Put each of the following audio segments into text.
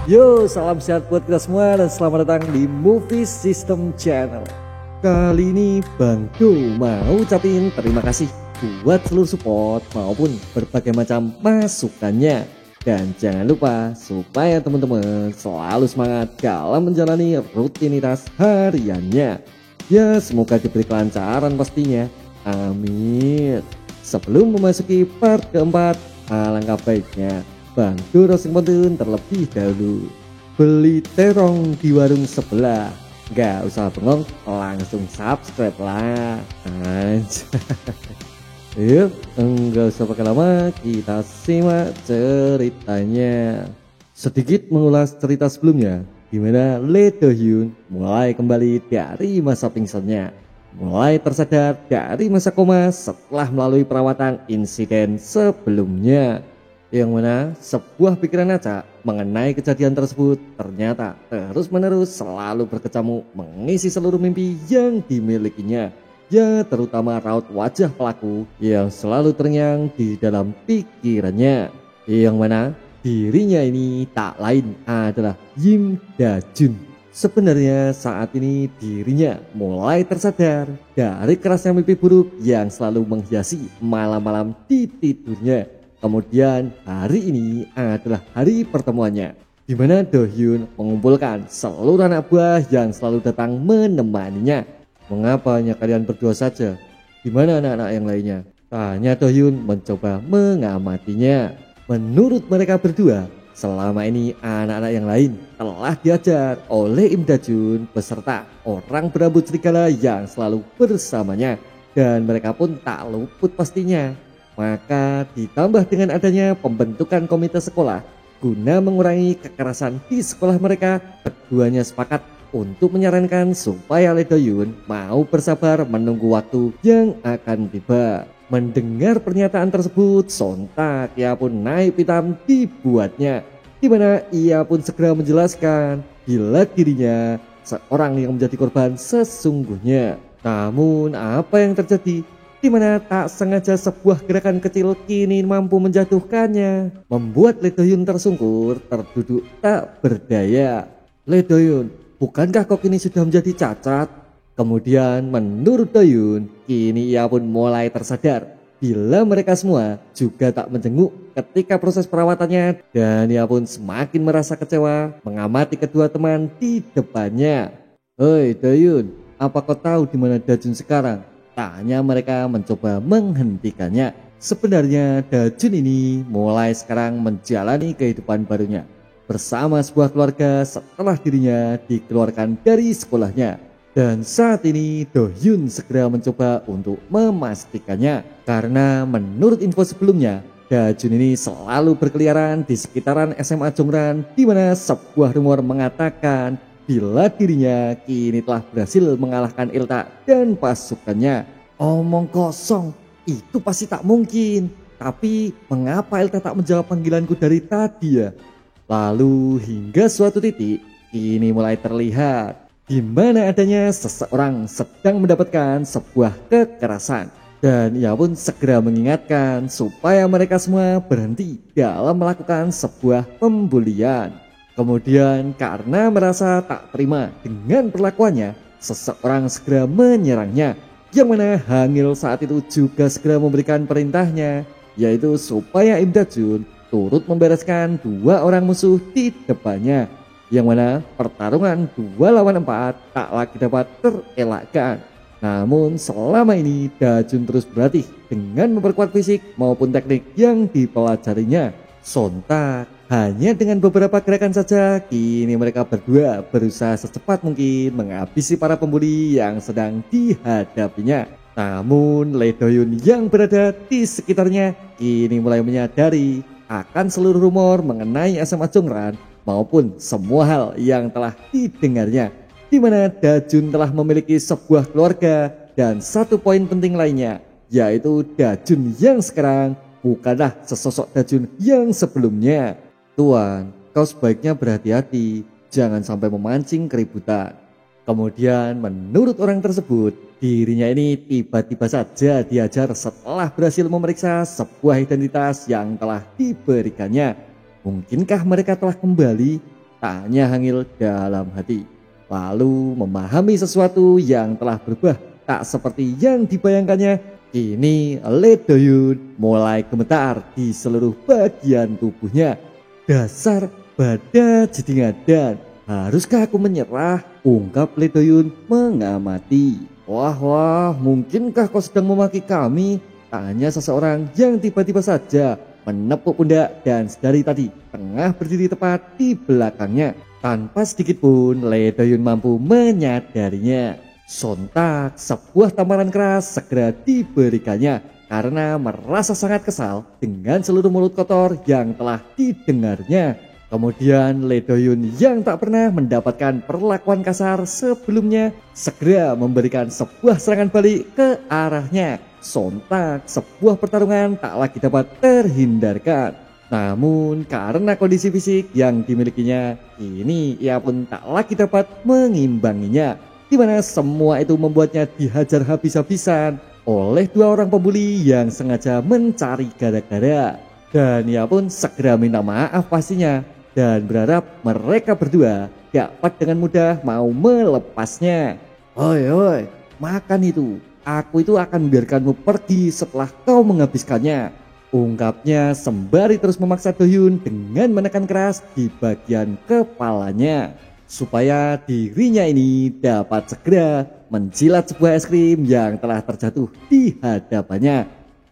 Yo, salam sehat buat kita semua dan selamat datang di Movie System Channel. Kali ini Bang Do mau ucapin terima kasih buat seluruh support maupun berbagai macam masukannya. Dan jangan lupa supaya teman-teman selalu semangat dalam menjalani rutinitas hariannya. Ya, semoga diberi kelancaran pastinya. Amin. Sebelum memasuki part keempat, alangkah baiknya Bang Do roasting konten terlebih dahulu. Beli terong di warung sebelah, nggak usah bengong, langsung subscribe lah. Yuk, enggak usah pakai lama, kita simak ceritanya. Sedikit mengulas cerita sebelumnya, di mana Lee Do Hyun mulai kembali dari masa pingsannya, mulai tersadar dari masa koma setelah melalui perawatan insiden sebelumnya. Yang mana sebuah pikiran acak mengenai kejadian tersebut ternyata terus-menerus selalu berkecamuk mengisi seluruh mimpi yang dimilikinya. Ya, terutama raut wajah pelaku yang selalu terngiang di dalam pikirannya. Yang mana dirinya ini tak lain adalah Im Da Jun. Sebenarnya saat ini dirinya mulai tersadar dari kerasnya mimpi buruk yang selalu menghiasi malam-malam di tidurnya. Kemudian hari ini adalah hari pertemuannya, di mana Do Hyun mengumpulkan seluruh anak buah yang selalu datang menemaninya. Mengapa hanya kalian berdua saja? Di mana anak-anak yang lainnya? Tanya Do Hyun mencoba mengamatinya. Menurut mereka berdua, selama ini anak-anak yang lain telah diajar oleh Im Da Jun beserta orang berambut serigala yang selalu bersamanya. Dan mereka pun tak luput pastinya. Maka ditambah dengan adanya pembentukan komite sekolah guna mengurangi kekerasan di sekolah mereka, keduanya sepakat untuk menyarankan supaya Lee Do Hyun mau bersabar menunggu waktu yang akan tiba. Mendengar pernyataan tersebut, sontak ia pun naik pitam dibuatnya, di mana ia pun segera menjelaskan bila dirinya seorang yang menjadi korban sesungguhnya. Namun apa yang terjadi? Di mana tak sengaja sebuah gerakan kecil kini mampu menjatuhkannya, membuat Lee Do Hyun tersungkur, terduduk tak berdaya. Lee Do Hyun, bukankah kau kini sudah menjadi cacat? Kemudian menurut Do Hyun, kini ia pun mulai tersadar bila mereka semua juga tak menjenguk ketika proses perawatannya, dan ia pun semakin merasa kecewa mengamati kedua teman di depannya. Hei Do Hyun, apa kau tahu di mana Da Jun sekarang? Tanya mereka mencoba menghentikannya. Sebenarnya Da Jun ini mulai sekarang menjalani kehidupan barunya bersama sebuah keluarga setelah dirinya dikeluarkan dari sekolahnya. Dan saat ini Do Hyun segera mencoba untuk memastikannya, karena menurut info sebelumnya Da Jun ini selalu berkeliaran di sekitaran SMA Jongran, di mana sebuah rumor mengatakan bila dirinya kini telah berhasil mengalahkan Ilta dan pasukannya. Omong kosong, itu pasti tak mungkin. Tapi mengapa Ilta tak menjawab panggilanku dari tadi ya? Lalu hingga suatu titik kini mulai terlihat di mana adanya seseorang sedang mendapatkan sebuah kekerasan. Dan ia pun segera mengingatkan supaya mereka semua berhenti dalam melakukan sebuah pembulian. Kemudian karena merasa tak terima dengan perlakuannya, seseorang segera menyerangnya, yang mana Hangil saat itu juga segera memberikan perintahnya, yaitu supaya Im Da Jun turut membereskan dua orang musuh di depannya, yang mana pertarungan 2 lawan 4 tak lagi dapat terelakkan. Namun selama ini Da Jun terus berlatih dengan memperkuat fisik maupun teknik yang dipelajarinya. Sontak hanya dengan beberapa gerakan saja, kini mereka berdua berusaha secepat mungkin menghabisi para pembuli yang sedang dihadapinya. Namun Lee Do Hyun yang berada di sekitarnya kini mulai menyadari akan seluruh rumor mengenai SMA Jongran maupun semua hal yang telah didengarnya, di mana Da Jun telah memiliki sebuah keluarga, dan satu poin penting lainnya yaitu Da Jun yang sekarang bukanlah sesosok Da Jun yang sebelumnya. Tuan, kau sebaiknya berhati-hati, jangan sampai memancing keributan. Kemudian menurut orang tersebut, dirinya ini tiba-tiba saja diajar setelah berhasil memeriksa sebuah identitas yang telah diberikannya. Mungkinkah mereka telah kembali? tanya Hangil dalam hati. Lalu memahami sesuatu yang telah berubah tak seperti yang dibayangkannya. Kini Lee Do-hyun mulai gemetar di seluruh bagian tubuhnya. Dasar badan jadi ngadan, haruskah aku menyerah? Ungkap Lee Do-hyun mengamati. Wah, mungkinkah kau sedang memaki kami? Tanya seseorang yang tiba-tiba saja menepuk pundak dan sedari tadi tengah berdiri tepat di belakangnya. Tanpa sedikit pun Lee Do-hyun mampu menyadarinya. Sontak sebuah tamparan keras segera diberikannya karena merasa sangat kesal dengan seluruh mulut kotor yang telah didengarnya. Kemudian Lee Do-hyun yang tak pernah mendapatkan perlakuan kasar sebelumnya segera memberikan sebuah serangan balik ke arahnya. Sontak sebuah pertarungan tak lagi dapat terhindarkan. Namun karena kondisi fisik yang dimilikinya, kini ia pun tak lagi dapat mengimbanginya, di mana semua itu membuatnya dihajar habis-habisan oleh dua orang pembuli yang sengaja mencari gara-gara. Dan ia pun segera minta maaf pastinya dan berharap mereka berdua dapat dengan mudah mau melepasnya. Oi, makan itu. Aku itu akan membiarkanmu pergi setelah kau menghabiskannya, ungkapnya sembari terus memaksa Do-hyun dengan menekan keras di bagian kepalanya supaya dirinya ini dapat segera menjilat sebuah es krim yang telah terjatuh di hadapannya.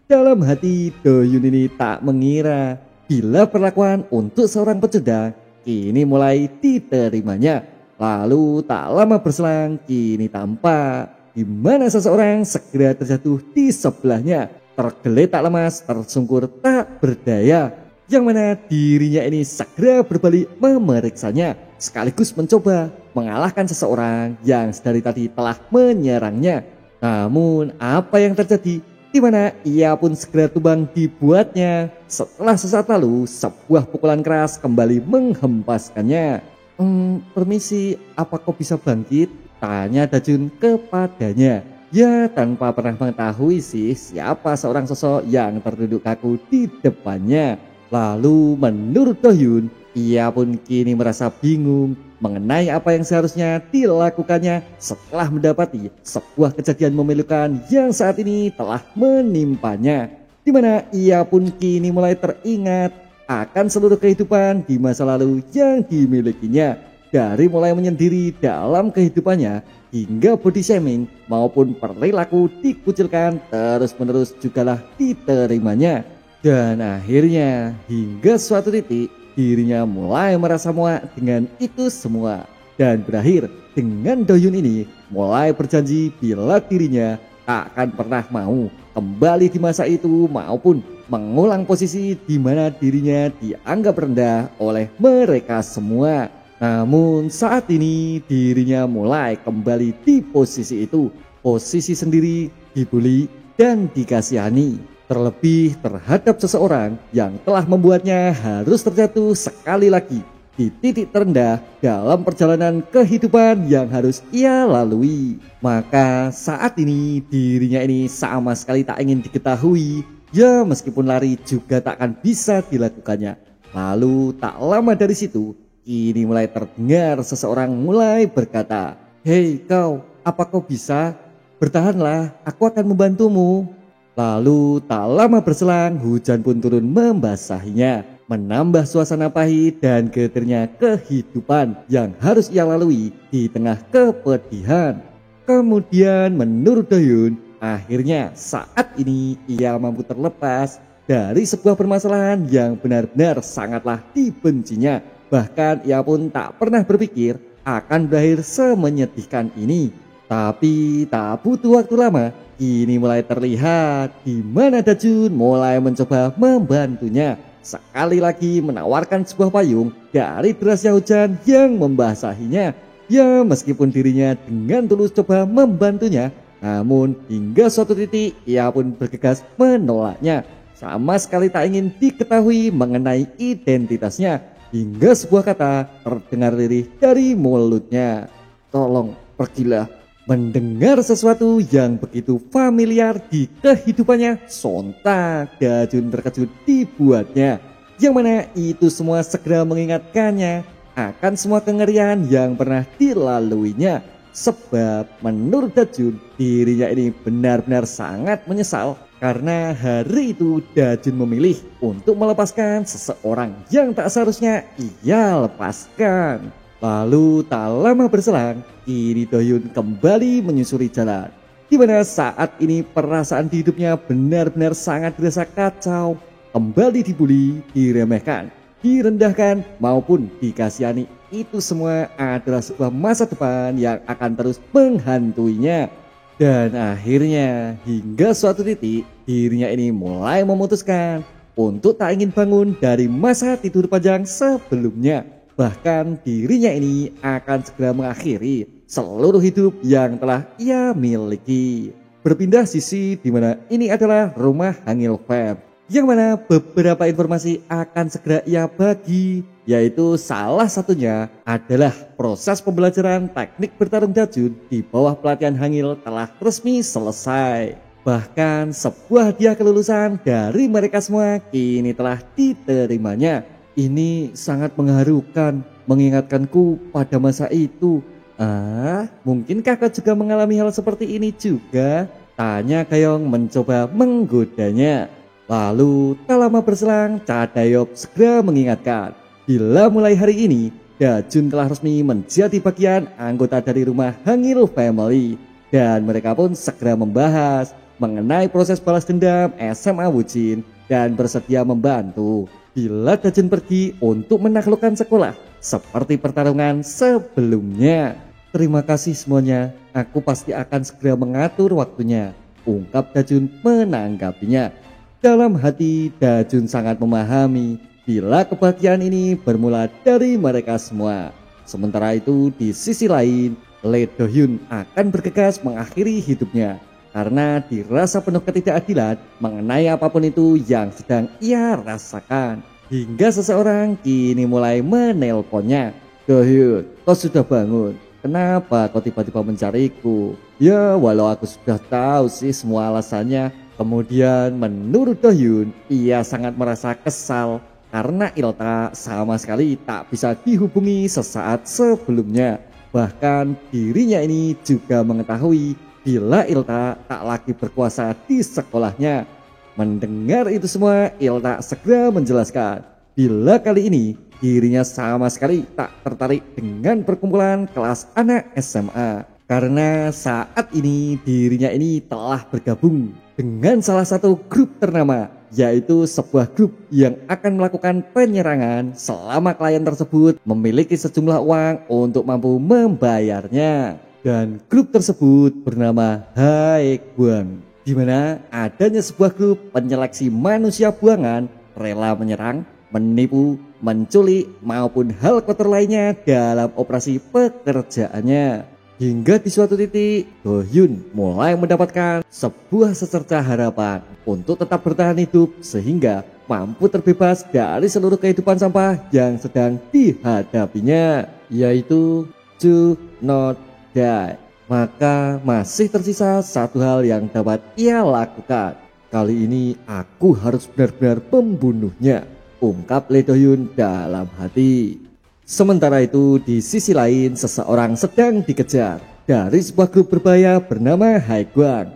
Dalam hati Do-hyun ini tak mengira bila perlakuan untuk seorang pecundang kini mulai diterimanya. Lalu tak lama berselang kini tampak di mana seseorang segera terjatuh di sebelahnya, tergeletak lemas, tersungkur tak berdaya, yang mana dirinya ini segera berbalik memeriksanya sekaligus mencoba mengalahkan seseorang yang sedari tadi telah menyerangnya. Namun apa yang terjadi? Di mana ia pun segera tumbang dibuatnya setelah sesaat lalu sebuah pukulan keras kembali menghempaskannya. Permisi, apa kau bisa bangkit? Tanya Dajun kepadanya. Ya, tanpa pernah mengetahui sih siapa seorang sosok yang terduduk kaku di depannya. Lalu menurut Do-hyun, ia pun kini merasa bingung mengenai apa yang seharusnya dilakukannya setelah mendapati sebuah kejadian memilukan yang saat ini telah menimpanya, di mana ia pun kini mulai teringat akan seluruh kehidupan di masa lalu yang dimilikinya, dari mulai menyendiri dalam kehidupannya hingga body shaming maupun perilaku dikucilkan terus-menerus jugalah diterimanya. Dan akhirnya hingga suatu titik dirinya mulai merasa muak dengan itu semua, dan berakhir dengan Do-hyun ini mulai berjanji bila dirinya tak akan pernah mau kembali di masa itu maupun mengulang posisi di mana dirinya dianggap rendah oleh mereka semua. Namun saat ini dirinya mulai kembali di posisi itu, posisi sendiri, dibully dan dikasihani, terlebih terhadap seseorang yang telah membuatnya harus terjatuh sekali lagi di titik terendah dalam perjalanan kehidupan yang harus ia lalui. Maka saat ini dirinya ini sama sekali tak ingin diketahui, ya meskipun lari juga tak akan bisa dilakukannya. Lalu tak lama dari situ kini mulai terdengar seseorang mulai berkata, "Hei kau, apa kau bisa? Bertahanlah, aku akan membantumu." Lalu tak lama berselang hujan pun turun membasahinya, menambah suasana pahit dan getirnya kehidupan yang harus ia lalui di tengah kepedihan. Kemudian menurut Do-hyun, akhirnya saat ini ia mampu terlepas dari sebuah permasalahan yang benar-benar sangatlah dibencinya. Bahkan ia pun tak pernah berpikir akan berakhir semenyedihkan ini. Tapi tak butuh waktu lama, kini mulai terlihat di mana Dajun mulai mencoba membantunya. Sekali lagi menawarkan sebuah payung dari derasnya hujan yang membasahinya. Ya meskipun dirinya dengan tulus coba membantunya, namun hingga suatu titik ia pun bergegas menolaknya. Sama sekali tak ingin diketahui mengenai identitasnya. Hingga sebuah kata terdengar lirih dari mulutnya, "Tolong pergilah." Mendengar sesuatu yang begitu familiar di kehidupannya, sontak Dajun terkejut dibuatnya, yang mana itu semua segera mengingatkannya akan semua kengerian yang pernah dilaluinya. Sebab menurut Dajun, dirinya ini benar-benar sangat menyesal karena hari itu Dajun memilih untuk melepaskan seseorang yang tak seharusnya ia lepaskan. Lalu tak lama berselang, kini Dohyun kembali menyusuri jalan, di mana saat ini perasaan di hidupnya benar-benar sangat dirasa kacau. Kembali dibully, diremehkan, direndahkan maupun dikasihani. Itu semua adalah sebuah masa depan yang akan terus menghantuinya. Dan akhirnya hingga suatu titik dirinya ini mulai memutuskan untuk tak ingin bangun dari masa tidur panjang sebelumnya. Bahkan dirinya ini akan segera mengakhiri seluruh hidup yang telah ia miliki. Berpindah sisi di mana ini adalah rumah Hangil Fam, yang mana beberapa informasi akan segera ia bagi, yaitu salah satunya adalah proses pembelajaran teknik bertarung Dajun di bawah pelatihan Hangil telah resmi selesai. Bahkan sebuah hadiah kelulusan dari mereka semua kini telah diterimanya. Ini sangat mengharukan, mengingatkanku pada masa itu. Mungkinkah kau juga mengalami hal seperti ini juga? Tanya Gayong mencoba menggodanya. Lalu tak lama berselang, Cadayop segera mengingatkan, bila mulai hari ini Dajun telah resmi menjadi bagian anggota dari rumah Hangil Family. Dan mereka pun segera membahas mengenai proses balas dendam SMA Wujin dan bersedia membantu bila Dajun pergi untuk menaklukkan sekolah seperti pertarungan sebelumnya. Terima kasih semuanya, aku pasti akan segera mengatur waktunya, ungkap Dajun menanggapinya. Dalam hati Dajun sangat memahami bila kebahagiaan ini bermula dari mereka semua. Sementara itu di sisi lain, Lee Do-hyun akan bergegas mengakhiri hidupnya karena dirasa penuh ketidakadilan mengenai apapun itu yang sedang ia rasakan. Hingga seseorang kini mulai menelponnya. Do-hyun, kau sudah bangun? Kenapa kau tiba-tiba mencariku? Ya, walau aku sudah tahu sih semua alasannya. Kemudian menurut Do-hyun, ia sangat merasa kesal karena Ilta sama sekali tak bisa dihubungi sesaat sebelumnya. Bahkan dirinya ini juga mengetahui bila Ilta tak lagi berkuasa di sekolahnya. Mendengar itu semua, Ilta segera menjelaskan bila kali ini dirinya sama sekali tak tertarik dengan perkumpulan kelas anak SMA. Karena saat ini dirinya ini telah bergabung dengan salah satu grup ternama, yaitu sebuah grup yang akan melakukan penyerangan selama klien tersebut memiliki sejumlah uang untuk mampu membayarnya. Dan grup tersebut bernama Haekwang, di mana adanya sebuah grup penyeleksi manusia buangan rela menyerang, menipu, menculik maupun hal kotor lainnya dalam operasi pekerjaannya. Hingga di suatu titik Do-hyun mulai mendapatkan sebuah secerca harapan untuk tetap bertahan hidup sehingga mampu terbebas dari seluruh kehidupan sampah yang sedang dihadapinya, yaitu to not die. Maka masih tersisa satu hal yang dapat ia lakukan. Kali ini aku harus benar-benar membunuhnya, ungkap Lee Do-hyun dalam hati. Sementara itu di sisi lain seseorang sedang dikejar dari sebuah grup berbahaya bernama Haekwang.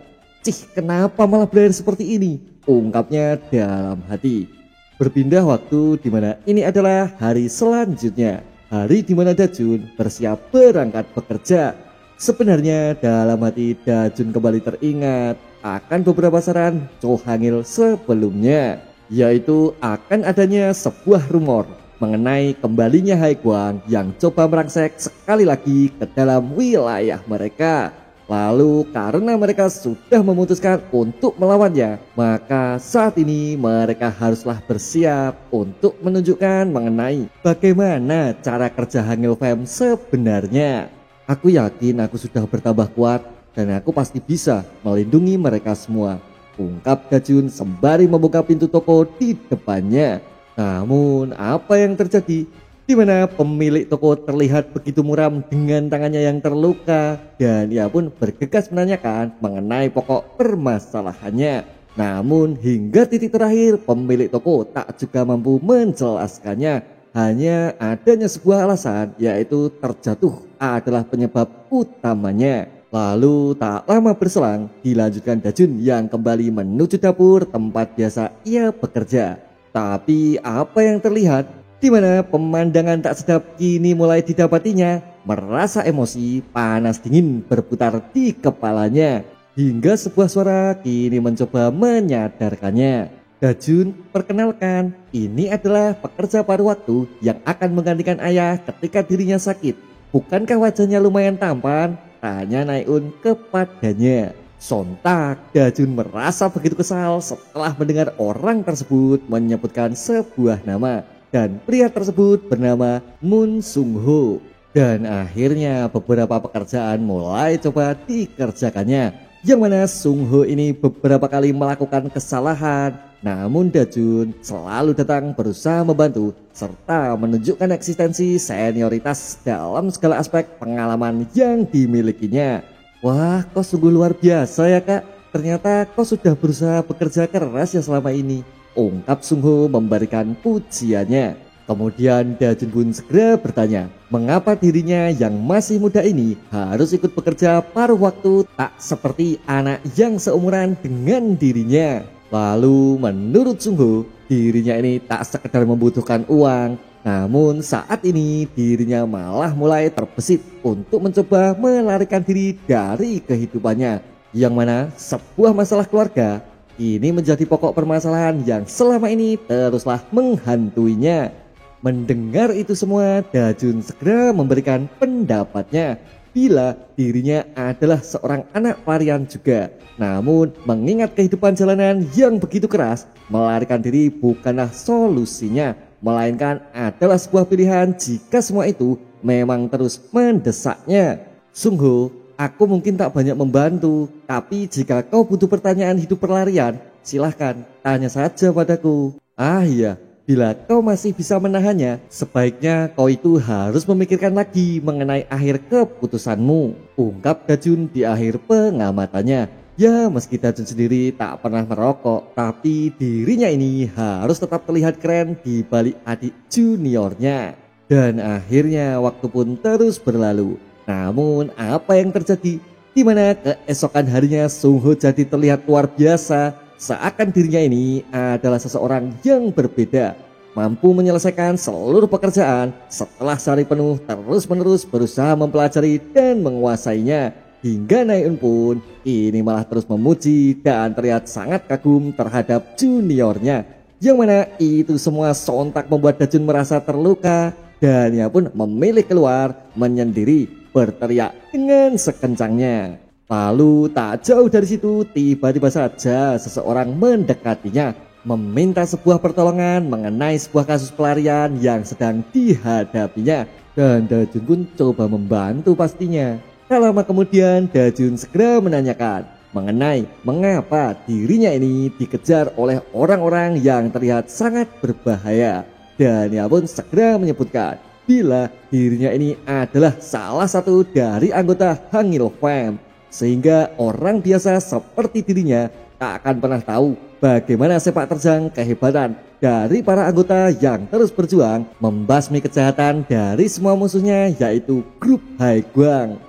Kenapa malah berakhir seperti ini, ungkapnya dalam hati. Berpindah waktu di mana ini adalah hari selanjutnya, hari di mana Dajun bersiap berangkat bekerja. Sebenarnya dalam hati Dajun kembali teringat akan beberapa saran Cho Hangil sebelumnya, yaitu akan adanya sebuah rumor mengenai kembalinya Haekwang yang coba merangsek sekali lagi ke dalam wilayah mereka. Lalu karena mereka sudah memutuskan untuk melawannya, maka saat ini mereka haruslah bersiap untuk menunjukkan mengenai bagaimana cara kerja Hangil Fam sebenarnya. Aku yakin aku sudah bertambah kuat dan aku pasti bisa melindungi mereka semua, ungkap Dajun sembari membuka pintu toko di depannya. Namun apa yang terjadi? Di mana pemilik toko terlihat begitu muram dengan tangannya yang terluka dan ia pun bergegas menanyakan mengenai pokok permasalahannya. Namun hingga titik terakhir pemilik toko tak juga mampu menjelaskannya. hanya adanya sebuah alasan, yaitu terjatuh adalah penyebab utamanya. Lalu tak lama berselang dilanjutkan Dajun yang kembali menuju dapur tempat biasa ia bekerja. Tapi apa yang terlihat? Di mana pemandangan tak sedap kini mulai didapatinya. Merasa emosi panas dingin berputar di kepalanya. Hingga sebuah suara kini mencoba menyadarkannya. Dajun, perkenalkan, ini adalah pekerja paruh waktu yang akan menggantikan ayah ketika dirinya sakit. Bukankah wajahnya lumayan tampan? Tanya Naiun kepadanya. Sontak Dajun merasa begitu kesal setelah mendengar orang tersebut menyebutkan sebuah nama. Dan pria tersebut bernama Moon Sung Ho. Dan akhirnya beberapa pekerjaan mulai coba dikerjakannya. Yang mana Sung Ho ini beberapa kali melakukan kesalahan. Namun Dajun selalu datang berusaha membantu serta menunjukkan eksistensi senioritas dalam segala aspek pengalaman yang dimilikinya. Wah, kau sungguh luar biasa ya kak. Ternyata kau sudah berusaha bekerja keras ya selama ini, ungkap Sung Ho memberikan pujiannya. Kemudian Dajun pun segera bertanya, mengapa dirinya yang masih muda ini harus ikut bekerja paruh waktu tak seperti anak yang seumuran dengan dirinya. Lalu menurut Sung Ho, dirinya ini tak sekedar membutuhkan uang, namun saat ini dirinya malah mulai terbesit untuk mencoba melarikan diri dari kehidupannya. Yang mana sebuah masalah keluarga ini menjadi pokok permasalahan yang selama ini teruslah menghantuinya. Mendengar itu semua, Dajun segera memberikan pendapatnya bila dirinya adalah seorang anak varian juga. Namun mengingat kehidupan jalanan yang begitu keras, melarikan diri bukanlah solusinya, melainkan adalah sebuah pilihan jika semua itu memang terus mendesaknya. Sung Ho, aku mungkin tak banyak membantu, tapi jika kau butuh pertanyaan hidup perlarian, silahkan tanya saja padaku. Ah iya, bila kau masih bisa menahannya, sebaiknya kau itu harus memikirkan lagi mengenai akhir keputusanmu, ungkap Dajun di akhir pengamatannya. Ya, meski Dajun sendiri tak pernah merokok, tapi dirinya ini harus tetap terlihat keren di balik adik juniornya. Dan akhirnya waktu pun terus berlalu. Namun apa yang terjadi? Di mana keesokan harinya Sung Ho jadi terlihat luar biasa. Seakan dirinya ini adalah seseorang yang berbeda, mampu menyelesaikan seluruh pekerjaan setelah sehari penuh terus-menerus berusaha mempelajari dan menguasainya. Hingga Naiun pun ini malah terus memuji dan terlihat sangat kagum terhadap juniornya. Yang mana itu semua sontak membuat Dajun merasa terluka dan ia pun memilih keluar menyendiri berteriak dengan sekencangnya. Lalu tak jauh dari situ tiba-tiba saja seseorang mendekatinya meminta sebuah pertolongan mengenai sebuah kasus pelarian yang sedang dihadapinya. Dan Dajun pun coba membantu pastinya. Tak lama kemudian Dajun segera menanyakan mengenai mengapa dirinya ini dikejar oleh orang-orang yang terlihat sangat berbahaya. Dan ia pun segera menyebutkan bila dirinya ini adalah salah satu dari anggota Hangil Fam. Sehingga orang biasa seperti dirinya tak akan pernah tahu bagaimana sepak terjang kehebatan dari para anggota yang terus berjuang membasmi kejahatan dari semua musuhnya, yaitu grup Haiguang.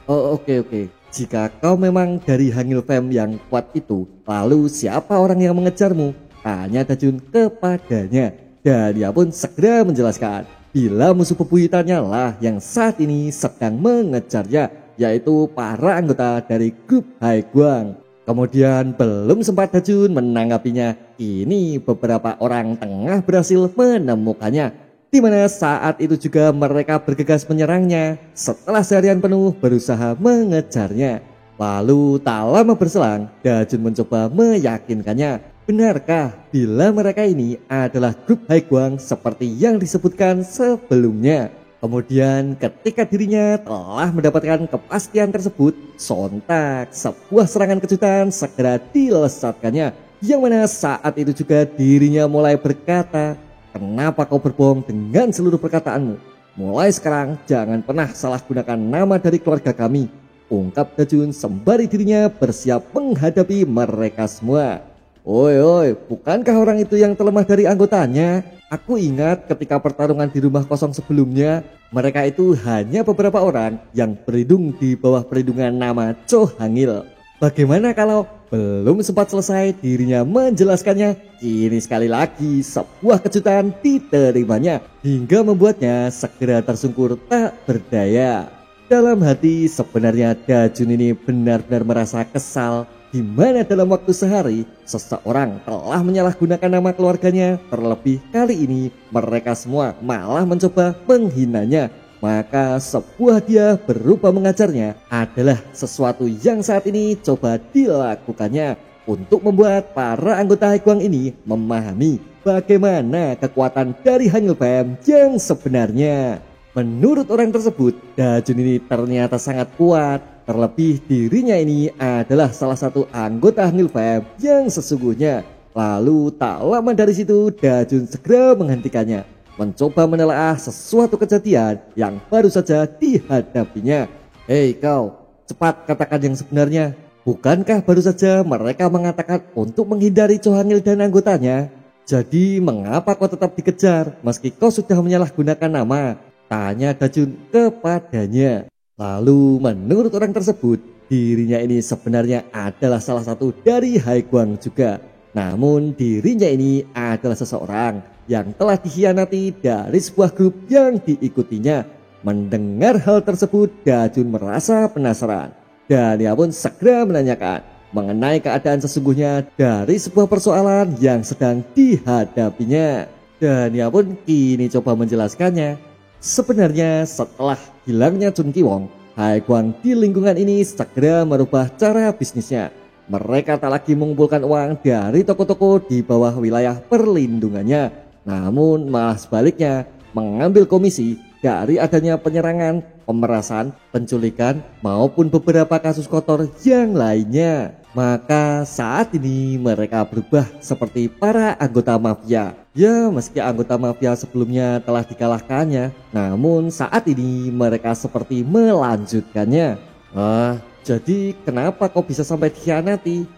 Oke. Jika kau memang dari Hangil Fam yang kuat itu, lalu siapa orang yang mengejarmu? Tanya Dajun kepadanya. Dan dia pun segera menjelaskan bila musuh bebuyutannya lah yang saat ini sedang mengejarnya, yaitu para anggota dari grup Haiguang. Kemudian belum sempat Dajun menanggapinya, kini beberapa orang tengah berhasil menemukannya. Di mana saat itu juga mereka bergegas menyerangnya setelah seharian penuh berusaha mengejarnya. Lalu tak lama berselang, Dajun mencoba meyakinkannya, benarkah bila mereka ini adalah grup Haiguang seperti yang disebutkan sebelumnya? Kemudian ketika dirinya telah mendapatkan kepastian tersebut, sontak sebuah serangan kejutan segera dilesatkannya. Yang mana saat itu juga dirinya mulai berkata, kenapa kau berbohong dengan seluruh perkataanmu? Mulai sekarang jangan pernah salah gunakan nama dari keluarga kami, ungkap Dajun sembari dirinya bersiap menghadapi mereka semua. Oi, bukankah orang itu yang terlemah dari anggotanya? Aku ingat ketika pertarungan di rumah kosong sebelumnya, mereka itu hanya beberapa orang yang berlindung di bawah perlindungan nama Cho Hangil. Bagaimana kalau belum sempat selesai dirinya menjelaskannya, kini sekali lagi sebuah kejutan diterimanya hingga membuatnya segera tersungkur tak berdaya. Dalam hati sebenarnya Dajun ini benar-benar merasa kesal di mana dalam waktu sehari seseorang telah menyalahgunakan nama keluarganya. Terlebih kali ini mereka semua malah mencoba menghinanya. Maka sebuah hadiah berupa mengajarnya adalah sesuatu yang saat ini coba dilakukannya untuk membuat para anggota Haegwang ini memahami bagaimana kekuatan dari Hangul Pem yang sebenarnya. Menurut orang tersebut, Dajun ini ternyata sangat kuat. Terlebih dirinya ini adalah salah satu anggota Hangul Pem yang sesungguhnya. Lalu tak lama dari situ Dajun segera menghentikannya, mencoba menelaah sesuatu kejadian yang baru saja dihadapinya. Hei kau, cepat katakan yang sebenarnya. Bukankah baru saja mereka mengatakan untuk menghindari Cho Hangil dan anggotanya? Jadi mengapa kau tetap dikejar meski kau sudah menyalahgunakan nama? Tanya Dajun kepadanya. Lalu menurut orang tersebut, dirinya ini sebenarnya adalah salah satu dari Haegwang juga. Namun dirinya ini adalah seseorang yang telah dikhianati dari sebuah grup yang diikutinya. Mendengar hal tersebut, Dajun merasa penasaran dan ia pun segera menanyakan mengenai keadaan sesungguhnya dari sebuah persoalan yang sedang dihadapinya. Dan ia pun kini coba menjelaskannya. Sebenarnya setelah hilangnya Chun Ki-wong, Haegwang di lingkungan ini segera merubah cara bisnisnya. Mereka tak lagi mengumpulkan uang dari toko-toko di bawah wilayah perlindungannya, namun malah sebaliknya mengambil komisi dari adanya penyerangan, pemerasan, penculikan maupun beberapa kasus kotor yang lainnya. Maka saat ini mereka berubah seperti para anggota mafia. Ya, meski anggota mafia sebelumnya telah dikalahkannya, namun saat ini mereka seperti melanjutkannya. Jadi kenapa kau bisa sampai dikhianati?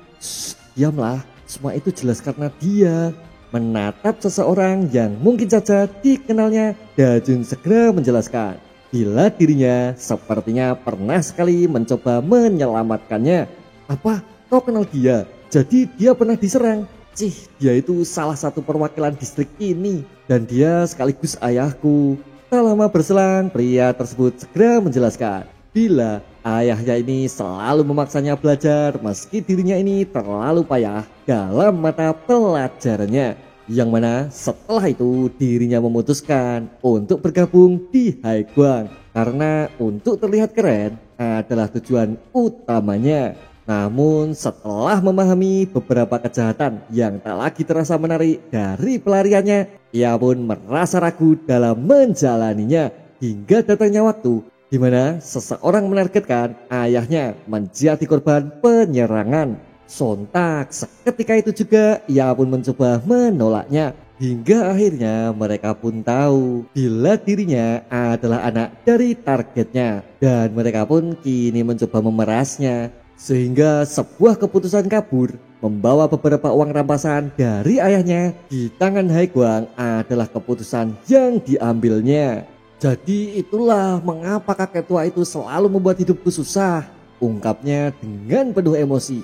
Diamlah, semua itu jelas karena dia. Menatap seseorang yang mungkin saja dikenalnya, Dajun segera menjelaskan bila dirinya sepertinya pernah sekali mencoba menyelamatkannya. Apa? Kau kenal dia? Jadi dia pernah diserang? Dia itu salah satu perwakilan distrik ini dan dia sekaligus ayahku. Tak lama berselang, pria tersebut segera menjelaskan bila ayahnya ini selalu memaksanya belajar meski dirinya ini terlalu payah dalam mata pelajarannya. Yang mana setelah itu dirinya memutuskan untuk bergabung di Haegwang karena untuk terlihat keren adalah tujuan utamanya. Namun setelah memahami beberapa kejahatan yang tak lagi terasa menarik dari pelariannya, ia pun merasa ragu dalam menjalaninya hingga datangnya waktu di mana seseorang menargetkan ayahnya menjadi korban penyerangan. Sontak seketika itu juga ia pun mencoba menolaknya hingga akhirnya mereka pun tahu bila dirinya adalah anak dari targetnya dan mereka pun kini mencoba memerasnya. Sehingga sebuah keputusan kabur membawa beberapa uang rampasan dari ayahnya di tangan Haegwang adalah keputusan yang diambilnya. Jadi itulah mengapa kakek tua itu selalu membuat hidupku susah, ungkapnya dengan penuh emosi.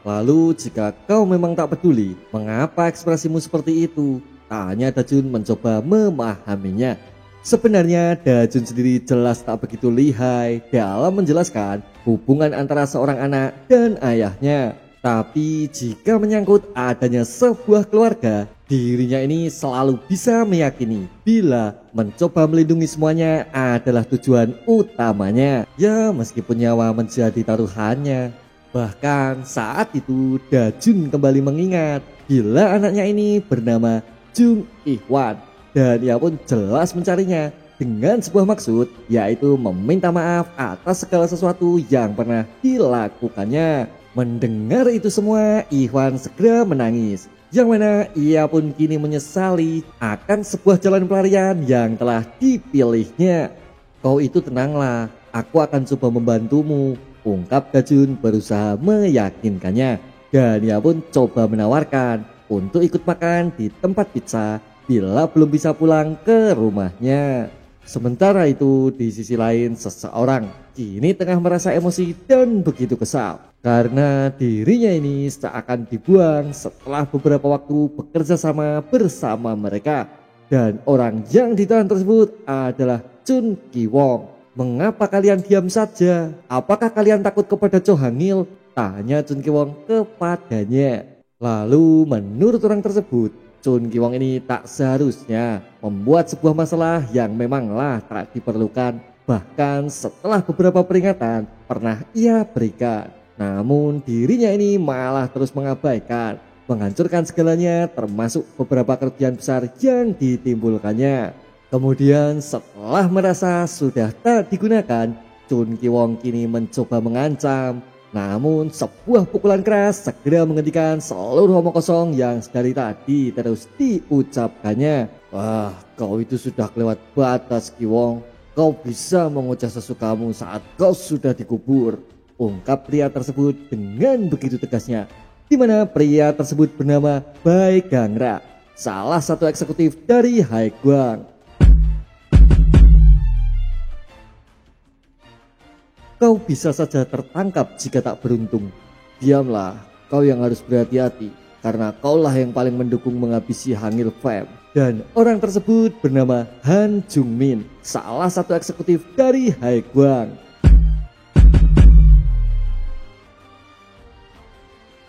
Lalu jika kau memang tak peduli, mengapa ekspresimu seperti itu? Tanya Dajun mencoba memahaminya. Sebenarnya Dajun sendiri jelas tak begitu lihai dalam menjelaskan hubungan antara seorang anak dan ayahnya. Tapi jika menyangkut adanya sebuah keluarga, dirinya ini selalu bisa meyakini bila mencoba melindungi semuanya adalah tujuan utamanya. Ya, meskipun nyawa menjadi taruhannya. Bahkan saat itu Dajun kembali mengingat bila anaknya ini bernama Jung Ihwan. Dan ia pun jelas mencarinya dengan sebuah maksud, yaitu meminta maaf atas segala sesuatu yang pernah dilakukannya. Mendengar itu semua, Ihwan segera menangis, yang mana ia pun kini menyesali akan sebuah jalan pelarian yang telah dipilihnya. Kau itu tenanglah, aku akan coba membantumu, ungkap Dajun berusaha meyakinkannya. Dan ia pun coba menawarkan untuk ikut makan di tempat pizza bila belum bisa pulang ke rumahnya. Sementara itu di sisi lain seseorang kini tengah merasa emosi dan begitu kesal karena dirinya ini seakan dibuang setelah beberapa waktu bekerja sama bersama mereka. Dan orang yang ditahan tersebut adalah Chun Ki-won. Mengapa kalian diam saja? Apakah kalian takut kepada Cho Hang-il? Tanya Chun Ki-won kepadanya. Lalu menurut orang tersebut, Chun Ki-won ini tak seharusnya membuat sebuah masalah yang memanglah tak diperlukan. Bahkan setelah beberapa peringatan pernah ia berikan. Namun dirinya ini malah terus mengabaikan, menghancurkan segalanya termasuk beberapa kerugian besar yang ditimbulkannya. Kemudian setelah merasa sudah tak digunakan, Chun Ki-won kini mencoba mengancam. Namun sebuah pukulan keras segera menghentikan seluruh omong kosong yang dari tadi terus diucapkannya. Wah, kau itu sudah kelewat batas, Ki-won. Kau bisa mengucap sesukamu saat kau sudah dikubur, ungkap pria tersebut dengan begitu tegasnya. Di mana pria tersebut bernama Bae Gangra, salah satu eksekutif dari Haegwang. Kau bisa saja tertangkap jika tak beruntung. Diamlah, kau yang harus berhati-hati karena kaulah yang paling mendukung menghabisi Hangil Fam. Dan orang tersebut bernama Han Jung-min, salah satu eksekutif dari Haegwang.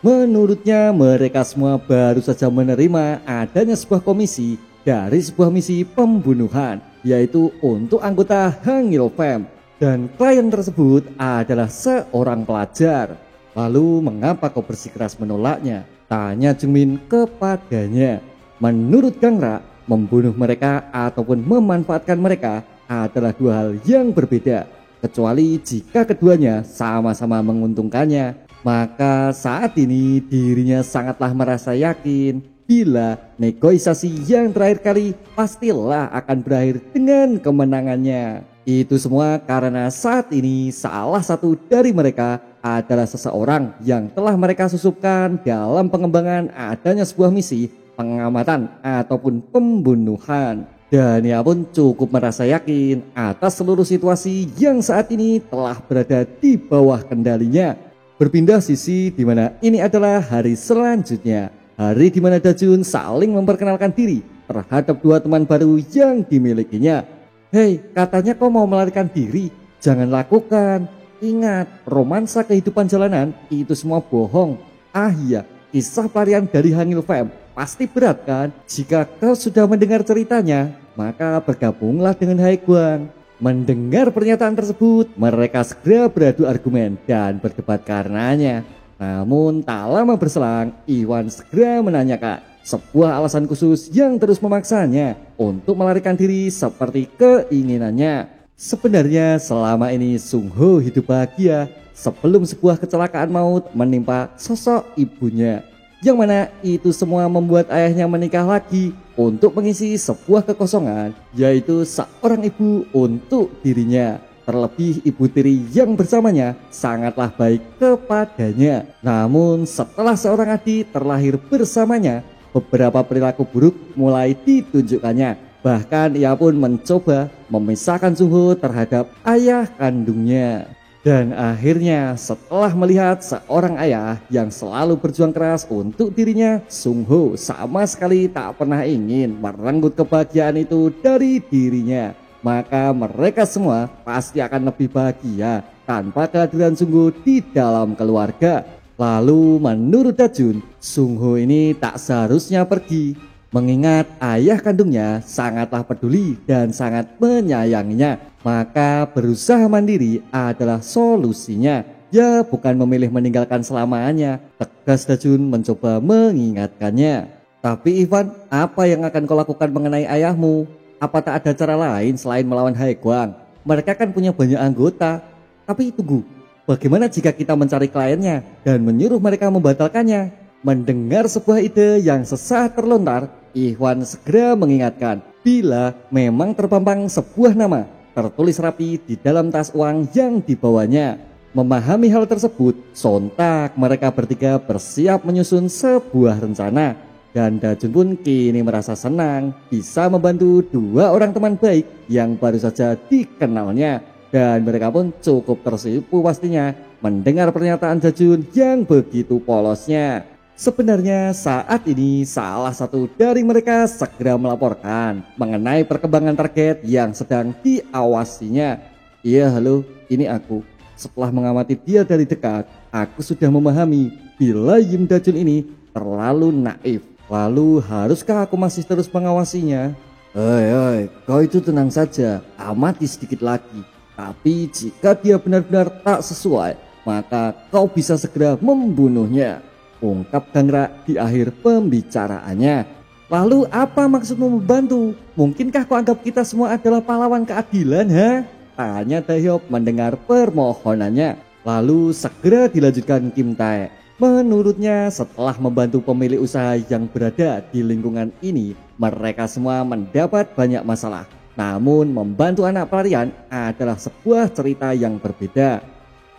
Menurutnya mereka semua baru saja menerima adanya sebuah komisi dari sebuah misi pembunuhan, yaitu untuk anggota Hangil Fam. Dan klien tersebut adalah seorang pelajar. Lalu mengapa kau bersikeras menolaknya? Tanya Jung-min kepadanya. Menurut Gangra, membunuh mereka ataupun memanfaatkan mereka adalah dua hal yang berbeda. Kecuali jika keduanya sama-sama menguntungkannya, maka saat ini dirinya sangatlah merasa yakin bila negosiasi yang terakhir kali pastilah akan berakhir dengan kemenangannya. Itu semua karena saat ini salah satu dari mereka adalah seseorang yang telah mereka susupkan dalam pengembangan adanya sebuah misi pengamatan ataupun pembunuhan. Dan ia pun cukup merasa yakin atas seluruh situasi yang saat ini telah berada di bawah kendalinya. Berpindah sisi di mana ini adalah hari selanjutnya, hari di mana Dajun saling memperkenalkan diri terhadap dua teman baru yang dimilikinya. Hei, katanya kau mau melarikan diri, jangan lakukan. Ingat, romansa kehidupan jalanan itu semua bohong. Ah iya, kisah pelarian dari Hangil Fam pasti berat kan? Jika kau sudah mendengar ceritanya, maka bergabunglah dengan Haegwang. Mendengar pernyataan tersebut, mereka segera beradu argumen dan berdebat karenanya. Namun tak lama berselang, Iwan segera menanyakan sebuah alasan khusus yang terus memaksanya untuk melarikan diri seperti keinginannya. Sebenarnya selama ini Sung Ho hidup bahagia sebelum sebuah kecelakaan maut menimpa sosok ibunya, yang mana itu semua membuat ayahnya menikah lagi untuk mengisi sebuah kekosongan, yaitu seorang ibu untuk dirinya. Terlebih ibu tiri yang bersamanya sangatlah baik kepadanya. Namun setelah seorang adik terlahir bersamanya, beberapa perilaku buruk mulai ditunjukkannya. Bahkan ia pun mencoba memisahkan Sung Ho terhadap ayah kandungnya. Dan akhirnya setelah melihat seorang ayah yang selalu berjuang keras untuk dirinya, Sung Ho sama sekali tak pernah ingin merenggut kebahagiaan itu dari dirinya. Maka mereka semua pasti akan lebih bahagia tanpa kehadiran Sung Ho di dalam keluarga. Lalu menurut Dajun, Sung Ho ini tak seharusnya pergi, mengingat ayah kandungnya sangatlah peduli dan sangat menyayanginya. Maka berusaha mandiri adalah solusinya. Ya bukan memilih meninggalkan selamanya, tegas Dajun mencoba mengingatkannya. Tapi Ivan, apa yang akan kau lakukan mengenai ayahmu? Apa tak ada cara lain selain melawan Haegwang? Mereka kan punya banyak anggota. Tapi tunggu, bagaimana jika kita mencari kliennya dan menyuruh mereka membatalkannya? Mendengar sebuah ide yang sesaat terlontar, Iwan segera mengingatkan bila memang terpampang sebuah nama tertulis rapi di dalam tas uang yang dibawanya. Memahami hal tersebut, sontak mereka bertiga bersiap menyusun sebuah rencana. Dan Dajun pun kini merasa senang bisa membantu dua orang teman baik yang baru saja dikenalnya. Dan mereka pun cukup tersipu pastinya mendengar pernyataan Dajun yang begitu polosnya. Sebenarnya saat ini salah satu dari mereka segera melaporkan mengenai perkembangan target yang sedang diawasinya. Iya halo, ini aku. Setelah mengamati dia dari dekat, aku sudah memahami bila Yim Dajun ini terlalu naif. Lalu haruskah aku masih terus mengawasinya? Hei, kau itu tenang saja, amati sedikit lagi. Tapi jika dia benar-benar tak sesuai, maka kau bisa segera membunuhnya, ungkap Gangra di akhir pembicaraannya. Lalu apa maksudmu membantu? Mungkinkah kau anggap kita semua adalah pahlawan keadilan, ha? Tanya Taehyuk mendengar permohonannya. Lalu segera dilanjutkan Kim Tae. Menurutnya setelah membantu pemilik usaha yang berada di lingkungan ini, mereka semua mendapat banyak masalah. Namun membantu anak pelarian adalah sebuah cerita yang berbeda.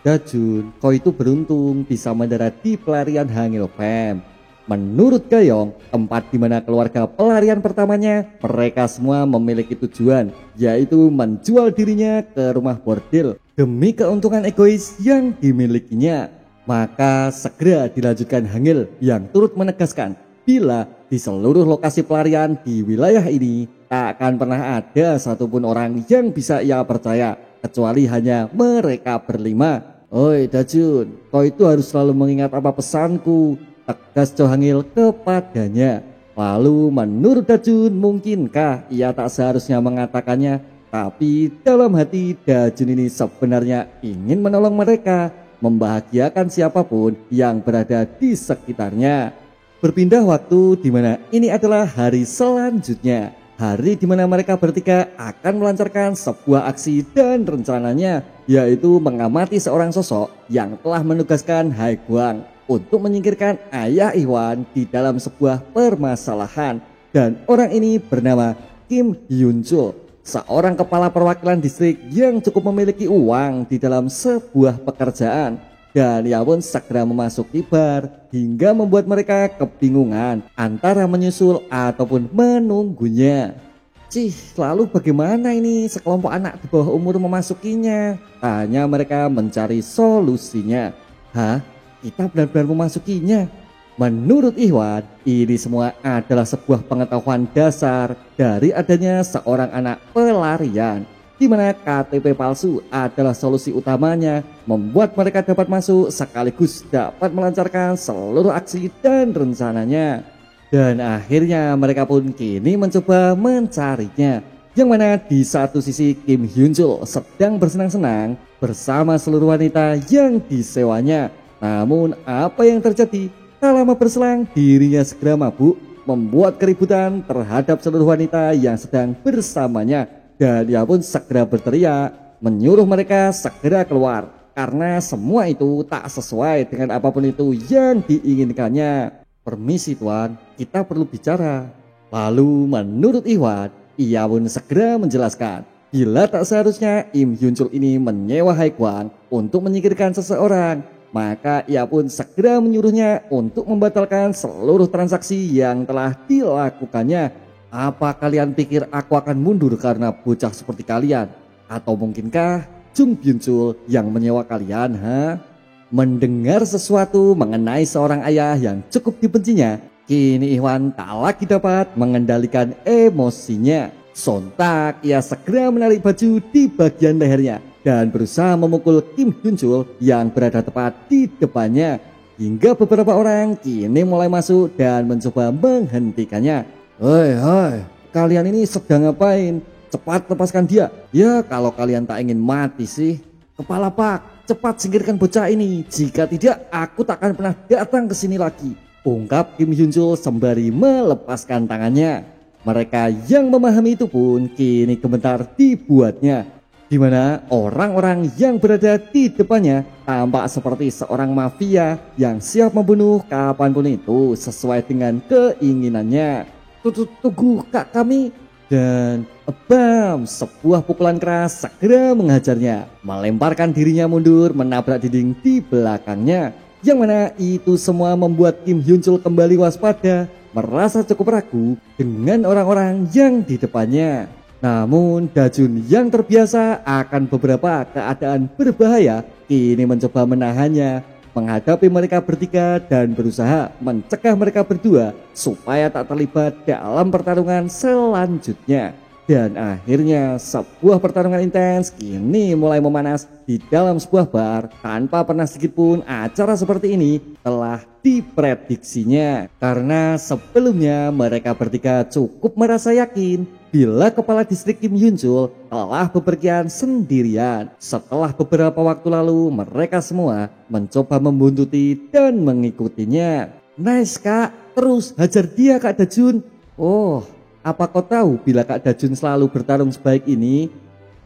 Dajun, kau itu beruntung bisa mendarat di pelarian Hangil Fam. Menurut Gayong, tempat di mana keluarga pelarian pertamanya, mereka semua memiliki tujuan, yaitu menjual dirinya ke rumah bordil demi keuntungan egois yang dimilikinya. Maka segera dilanjutkan Hangil yang turut menegaskan bila di seluruh lokasi pelarian di wilayah ini tak akan pernah ada satupun orang yang bisa ia percaya kecuali hanya mereka berlima. Oi Dajun, kau itu harus selalu mengingat apa pesanku, tegas Cho Hangil kepadanya. Lalu menurut Dajun, mungkinkah ia tak seharusnya mengatakannya, tapi dalam hati Dajun ini sebenarnya ingin menolong mereka, membahagiakan siapapun yang berada di sekitarnya. Berpindah waktu di mana ini adalah hari selanjutnya, hari di mana mereka bertiga akan melancarkan sebuah aksi dan rencananya, yaitu mengamati seorang sosok yang telah menugaskan Hai Guang untuk menyingkirkan ayah Iwan di dalam sebuah permasalahan. Dan orang ini bernama Kim Hyun Chul, seorang kepala perwakilan distrik yang cukup memiliki uang di dalam sebuah pekerjaan. Dan ia pun segera memasuki bar hingga membuat mereka kebingungan antara menyusul ataupun menunggunya. Cih, lalu bagaimana ini sekelompok anak di bawah umur memasukinya? Tanya mereka mencari solusinya. Hah? Kita benar-benar memasukinya? Menurut Iwan, ini semua adalah sebuah pengetahuan dasar dari adanya seorang anak pelarian, di mana KTP palsu adalah solusi utamanya, membuat mereka dapat masuk sekaligus dapat melancarkan seluruh aksi dan rencananya. Dan akhirnya mereka pun kini mencoba mencarinya, yang mana di satu sisi Kim Hyun Chul sedang bersenang-senang bersama seluruh wanita yang disewanya. Namun apa yang terjadi? Tak lama berselang dirinya segera mabuk, membuat keributan terhadap seluruh wanita yang sedang bersamanya. Dan dia pun segera berteriak menyuruh mereka segera keluar, karena semua itu tak sesuai dengan apapun itu yang diinginkannya. Permisi tuan, kita perlu bicara. Lalu menurut Iwan, ia pun segera menjelaskan bila tak seharusnya Im Hyun Chul ini menyewa Hai Guang untuk menyingkirkan seseorang, maka ia pun segera menyuruhnya untuk membatalkan seluruh transaksi yang telah dilakukannya. Apa kalian pikir aku akan mundur karena bocah seperti kalian? Atau mungkinkah Jung Byun Chul yang menyewa kalian, ha? Mendengar sesuatu mengenai seorang ayah yang cukup dibencinya, kini Iwan tak lagi dapat mengendalikan emosinya. Sontak ia segera menarik baju di bagian lehernya dan berusaha memukul Kim Hyun Chul yang berada tepat di depannya, hingga beberapa orang kini mulai masuk dan mencoba menghentikannya. Hei, kalian ini sedang ngapain? Cepat lepaskan dia. Ya kalau kalian tak ingin mati sih. Kepala Pak, cepat singkirkan bocah ini. Jika tidak, aku tak akan pernah datang ke sini lagi, ungkap Kim Hyun Chul sembari melepaskan tangannya. Mereka yang memahami itu pun kini gemetar dibuatnya, di mana orang-orang yang berada di depannya tampak seperti seorang mafia yang siap membunuh kapanpun itu sesuai dengan keinginannya. Tunggu kak kami. Dan bam, sebuah pukulan keras segera menghajarnya, melemparkan dirinya mundur menabrak dinding di belakangnya. Yang mana itu semua membuat Kim Hyun Chul kembali waspada, merasa cukup ragu dengan orang-orang yang di depannya. Namun Dajun yang terbiasa akan beberapa keadaan berbahaya kini mencoba menahannya, menghadapi mereka bertiga dan berusaha mencegah mereka berdua supaya tak terlibat dalam pertarungan selanjutnya. Dan akhirnya sebuah pertarungan intens kini mulai memanas di dalam sebuah bar. Tanpa pernah sedikit pun acara seperti ini telah diprediksinya, karena sebelumnya mereka bertiga cukup merasa yakin bila kepala distrik Kim Hyun Chul telah bepergian sendirian. Setelah beberapa waktu lalu mereka semua mencoba membuntuti dan mengikutinya. Nice kak, terus hajar dia Kak Dajun. Oh, apa kau tahu bila Kak Dajun selalu bertarung sebaik ini?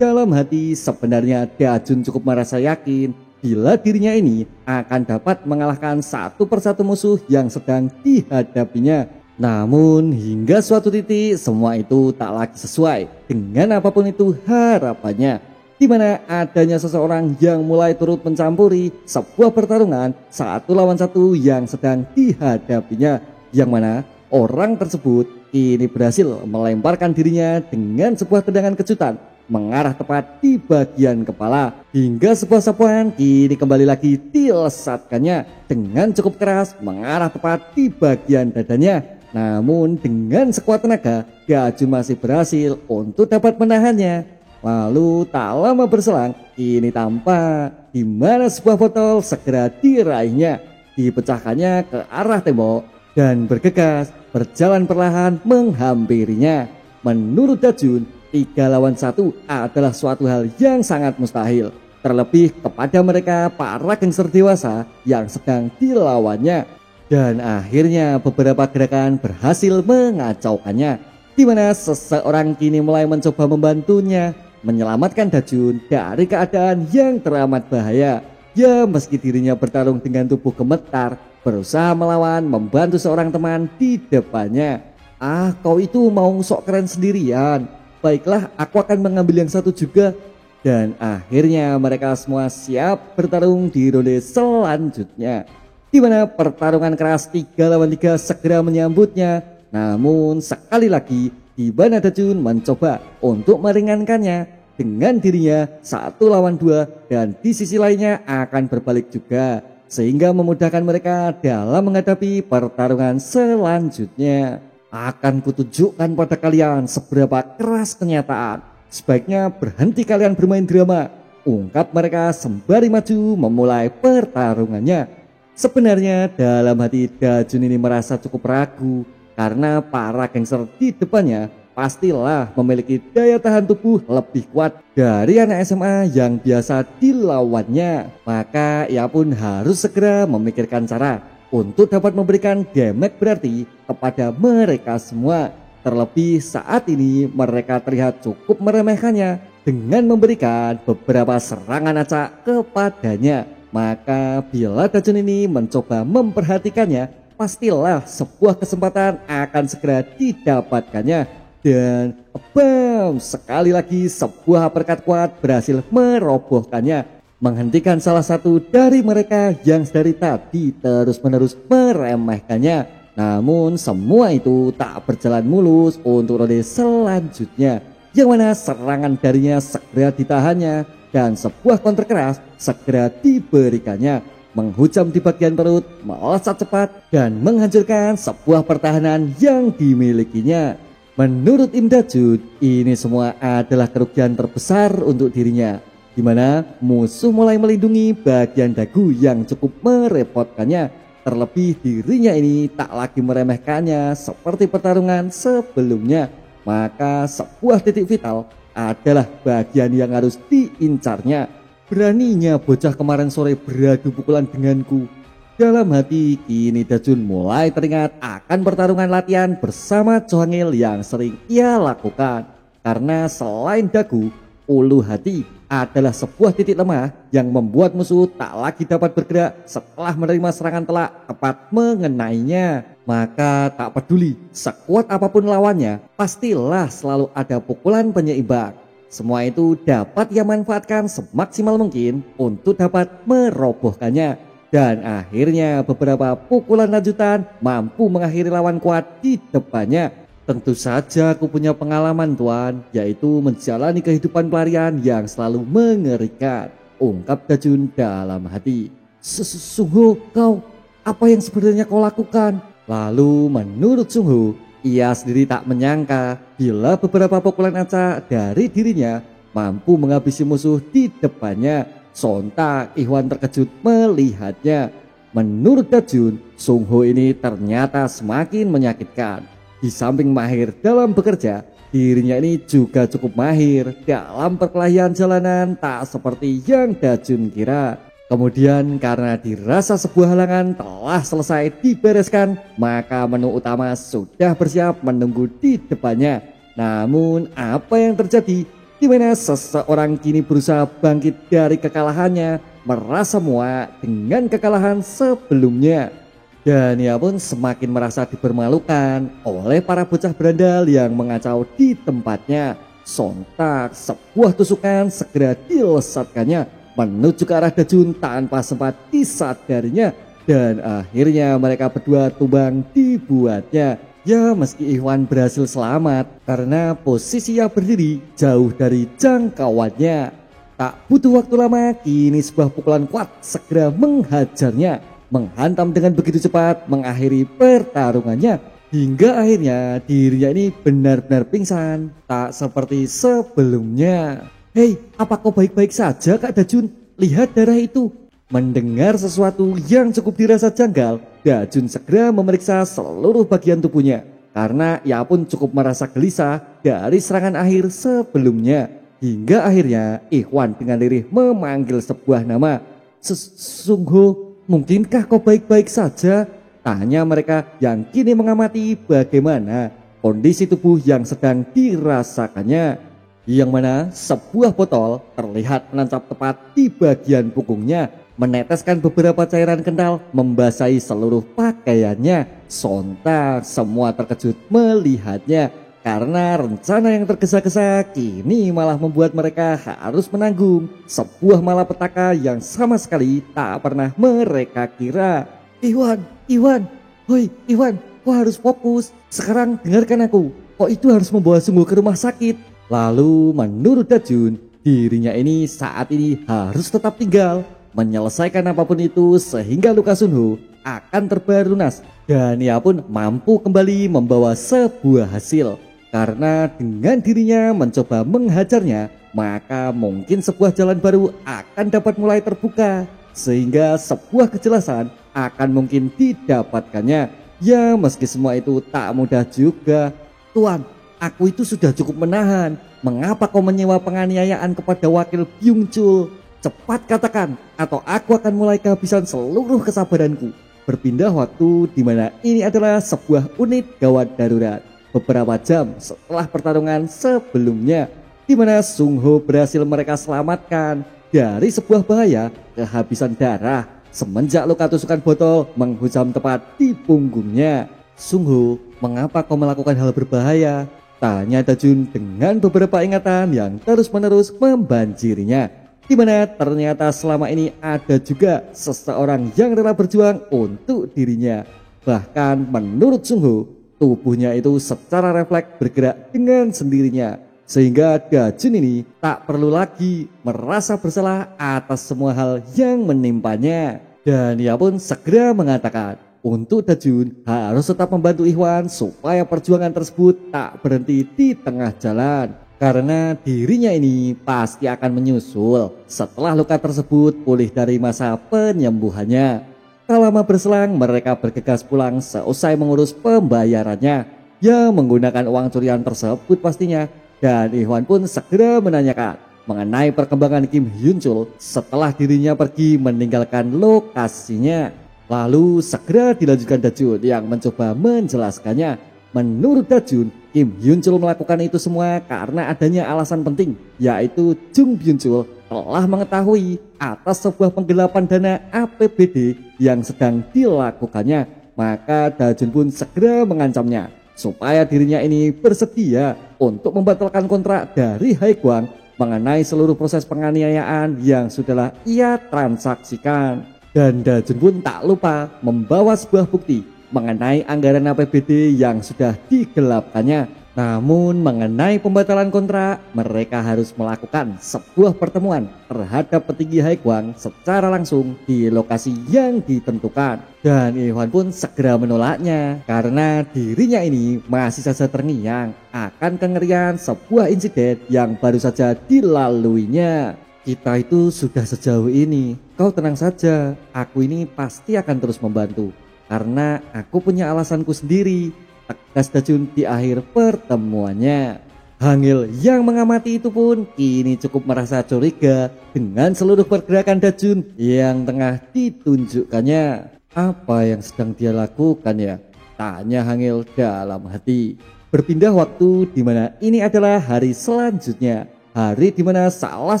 Dalam hati sebenarnya Dajun cukup merasa yakin bila dirinya ini akan dapat mengalahkan satu persatu musuh yang sedang dihadapinya. Namun hingga suatu titik semua itu tak lagi sesuai dengan apapun itu harapannya, di mana adanya seseorang yang mulai turut mencampuri sebuah pertarungan satu lawan satu yang sedang dihadapinya, yang mana orang tersebut kini berhasil melemparkan dirinya dengan sebuah tendangan kejutan mengarah tepat di bagian kepala, hingga sebuah sapuan kini kembali lagi dilesatkannya dengan cukup keras mengarah tepat di bagian dadanya. Namun dengan sekuat tenaga Dajun masih berhasil untuk dapat menahannya. Lalu tak lama berselang kini tampak di mana sebuah botol segera diraihnya, dipecahkannya ke arah tembok dan bergegas berjalan perlahan menghampirinya. Menurut Dajun, 3 lawan 1 adalah suatu hal yang sangat mustahil, terlebih kepada mereka para gangster dewasa yang sedang dilawannya. Dan akhirnya beberapa gerakan berhasil mengacaukannya, di mana seseorang kini mulai mencoba membantunya menyelamatkan Dajun dari keadaan yang teramat bahaya. Ya, meski dirinya bertarung dengan tubuh gemetar, berusaha melawan membantu seorang teman di depannya. Ah, kau itu mau sok keren sendirian. Baiklah, aku akan mengambil yang satu juga. Dan akhirnya mereka semua siap bertarung di ronde selanjutnya, di mana pertarungan keras 3 lawan 3 segera menyambutnya. Namun sekali lagi di mana Dajun mencoba untuk meringankannya dengan dirinya 1 lawan 2, dan di sisi lainnya akan berbalik juga, sehingga memudahkan mereka dalam menghadapi pertarungan selanjutnya. Akan kutunjukkan pada kalian seberapa keras kenyataan. Sebaiknya berhenti kalian bermain drama, ungkap mereka sembari maju memulai pertarungannya. Sebenarnya dalam hati Dajun ini merasa cukup ragu, karena para gangster di depannya pastilah memiliki daya tahan tubuh lebih kuat dari anak SMA yang biasa dilawannya. Maka ia pun harus segera memikirkan cara untuk dapat memberikan damage berarti kepada mereka semua. Terlebih saat ini mereka terlihat cukup meremehkannya dengan memberikan beberapa serangan acak kepadanya. Maka bila Dajun ini mencoba memperhatikannya, pastilah sebuah kesempatan akan segera didapatkannya. Dan bam, sekali lagi sebuah uppercut kuat berhasil merobohkannya, menghentikan salah satu dari mereka yang dari tadi terus-menerus meremehkannya. Namun semua itu tak berjalan mulus untuk ronde selanjutnya, yang mana serangan darinya segera ditahannya dan sebuah counter keras segera diberikannya, menghujam di bagian perut, melesat cepat dan menghancurkan sebuah pertahanan yang dimilikinya. Menurut Im Dajun, ini semua adalah kerugian terbesar untuk dirinya, di mana musuh mulai melindungi bagian dagu yang cukup merepotkannya. Terlebih dirinya ini tak lagi meremehkannya seperti pertarungan sebelumnya. Maka sebuah titik vital adalah bagian yang harus diincarnya. Beraninya bocah kemarin sore beradu pukulan denganku. Dalam hati kini Dajun mulai teringat akan pertarungan latihan bersama Cho Hang-il yang sering ia lakukan. Karena selain dagu, ulu hati adalah sebuah titik lemah yang membuat musuh tak lagi dapat bergerak setelah menerima serangan telak tepat mengenainya. Maka tak peduli sekuat apapun lawannya, pastilah selalu ada pukulan penyeimbang. Semua itu dapat ia manfaatkan semaksimal mungkin untuk dapat merobohkannya. Dan akhirnya beberapa pukulan lanjutan mampu mengakhiri lawan kuat di depannya. Tentu saja aku punya pengalaman tuan, yaitu menjalani kehidupan pelarian yang selalu mengerikan, ungkap Dajun dalam hati. Sungho, kau, apa yang sebenarnya kau lakukan? Lalu menurut Sungho, ia sendiri tak menyangka bila beberapa pukulan acak dari dirinya mampu menghabisi musuh di depannya. Sontak Ikhwan terkejut melihatnya. Menurut Dajun, Sungho ini ternyata semakin menyakitkan. Di samping mahir dalam bekerja, dirinya ini juga cukup mahir dalam perkelahian jalanan, tak seperti yang Dajun kira. Kemudian karena dirasa sebuah halangan telah selesai dibereskan, maka menu utama sudah bersiap menunggu di depannya. Namun apa yang terjadi? Di mana seseorang kini berusaha bangkit dari kekalahannya, merasa muak dengan kekalahan sebelumnya. Dan ia pun semakin merasa dipermalukan oleh para bocah berandal yang mengacau di tempatnya. Sontak sebuah tusukan segera dilesatkannya menuju ke arah Dajun tanpa sempat disadarinya. Dan akhirnya mereka berdua tumbang dibuatnya. Ya, meski Ikhwan berhasil selamat karena posisi ia berdiri jauh dari jangkauannya. Tak butuh waktu lama, kini sebuah pukulan kuat segera menghajarnya, menghantam dengan begitu cepat, mengakhiri pertarungannya. Hingga akhirnya dirinya ini benar-benar pingsan, tak seperti sebelumnya. Hei, apa kau baik-baik saja Kak Dajun? Lihat darah itu. Mendengar sesuatu yang cukup dirasa janggal, Dajun segera memeriksa seluruh bagian tubuhnya karena ia pun cukup merasa gelisah dari serangan akhir sebelumnya. Hingga akhirnya Ikhwan dengan lirih memanggil sebuah nama. Sungho, mungkinkah kau baik-baik saja? Tanya mereka yang kini mengamati bagaimana kondisi tubuh yang sedang dirasakannya. Yang mana sebuah botol terlihat menancap tepat di bagian punggungnya, meneteskan beberapa cairan kental membasahi seluruh pakaiannya. Sontak semua terkejut melihatnya karena rencana yang tergesa-gesa kini malah membuat mereka harus menanggung sebuah malapetaka yang sama sekali tak pernah mereka kira. Iwan, hoi Iwan, kau harus fokus. Sekarang dengarkan aku, kau itu harus membawa Sungho ke rumah sakit. Lalu menurut Dajun, dirinya ini saat ini harus tetap tinggal, menyelesaikan apapun itu sehingga luka Sungho akan terbayar lunas dan ia pun mampu kembali membawa sebuah hasil. Karena dengan dirinya mencoba menghajarnya, maka mungkin sebuah jalan baru akan dapat mulai terbuka sehingga sebuah kejelasan akan mungkin didapatkannya. Ya, meski semua itu tak mudah juga. Tuan, aku itu sudah cukup menahan. Mengapa kau menyewa penganiayaan kepada wakil Byung Chul? Cepat katakan, atau aku akan mulai kehabisan seluruh kesabaranku. Berpindah waktu di mana ini adalah sebuah unit gawat darurat. Beberapa jam setelah pertarungan sebelumnya, di mana Sungho berhasil mereka selamatkan dari sebuah bahaya kehabisan darah semenjak luka tusukan botol menghujam tepat di punggungnya. Sungho, mengapa kau melakukan hal berbahaya? Tanya Dajun dengan beberapa ingatan yang terus-menerus membanjirinya. Di mana ternyata selama ini ada juga seseorang yang rela berjuang untuk dirinya. Bahkan menurut Sungho, tubuhnya itu secara refleks bergerak dengan sendirinya. Sehingga Dajun ini tak perlu lagi merasa bersalah atas semua hal yang menimpanya. Dan ia pun segera mengatakan, untuk Dajun harus tetap membantu Ikhwan supaya perjuangan tersebut tak berhenti di tengah jalan. Karena dirinya ini pasti akan menyusul setelah luka tersebut pulih dari masa penyembuhannya. Tak lama berselang mereka bergegas pulang seusai mengurus pembayarannya. Ya, menggunakan uang curian tersebut pastinya. Dan Ikhwan pun segera menanyakan mengenai perkembangan Kim Hyun Chul setelah dirinya pergi meninggalkan lokasinya. Lalu segera dilanjutkan Dajun yang mencoba menjelaskannya. Menurut Dajun, Kim Hyun Chul melakukan itu semua karena adanya alasan penting, yaitu Jung Byung Chul telah mengetahui atas sebuah penggelapan dana APBD yang sedang dilakukannya. Maka Dajun pun segera mengancamnya supaya dirinya ini bersedia untuk membatalkan kontrak dari Haiguang mengenai seluruh proses penganiayaan yang sudahlah ia transaksikan. Dan Dajun pun tak lupa membawa sebuah bukti mengenai anggaran APBD yang sudah digelapkannya. Namun mengenai pembatalan kontrak, mereka harus melakukan sebuah pertemuan terhadap petinggi Haekwang secara langsung di lokasi yang ditentukan. Dan Iwan pun segera menolaknya karena dirinya ini masih saja terngiang akan kengerian sebuah insiden yang baru saja dilaluinya. Kita itu sudah sejauh ini, kau tenang saja, aku ini pasti akan terus membantu. Karena aku punya alasanku sendiri, tegas Dajun di akhir pertemuannya. Hangil yang mengamati itu pun kini cukup merasa curiga dengan seluruh pergerakan Dajun yang tengah ditunjukkannya. Apa yang sedang dia lakukan ya? Tanya Hangil dalam hati. Berpindah waktu di mana ini adalah hari selanjutnya. Hari di mana salah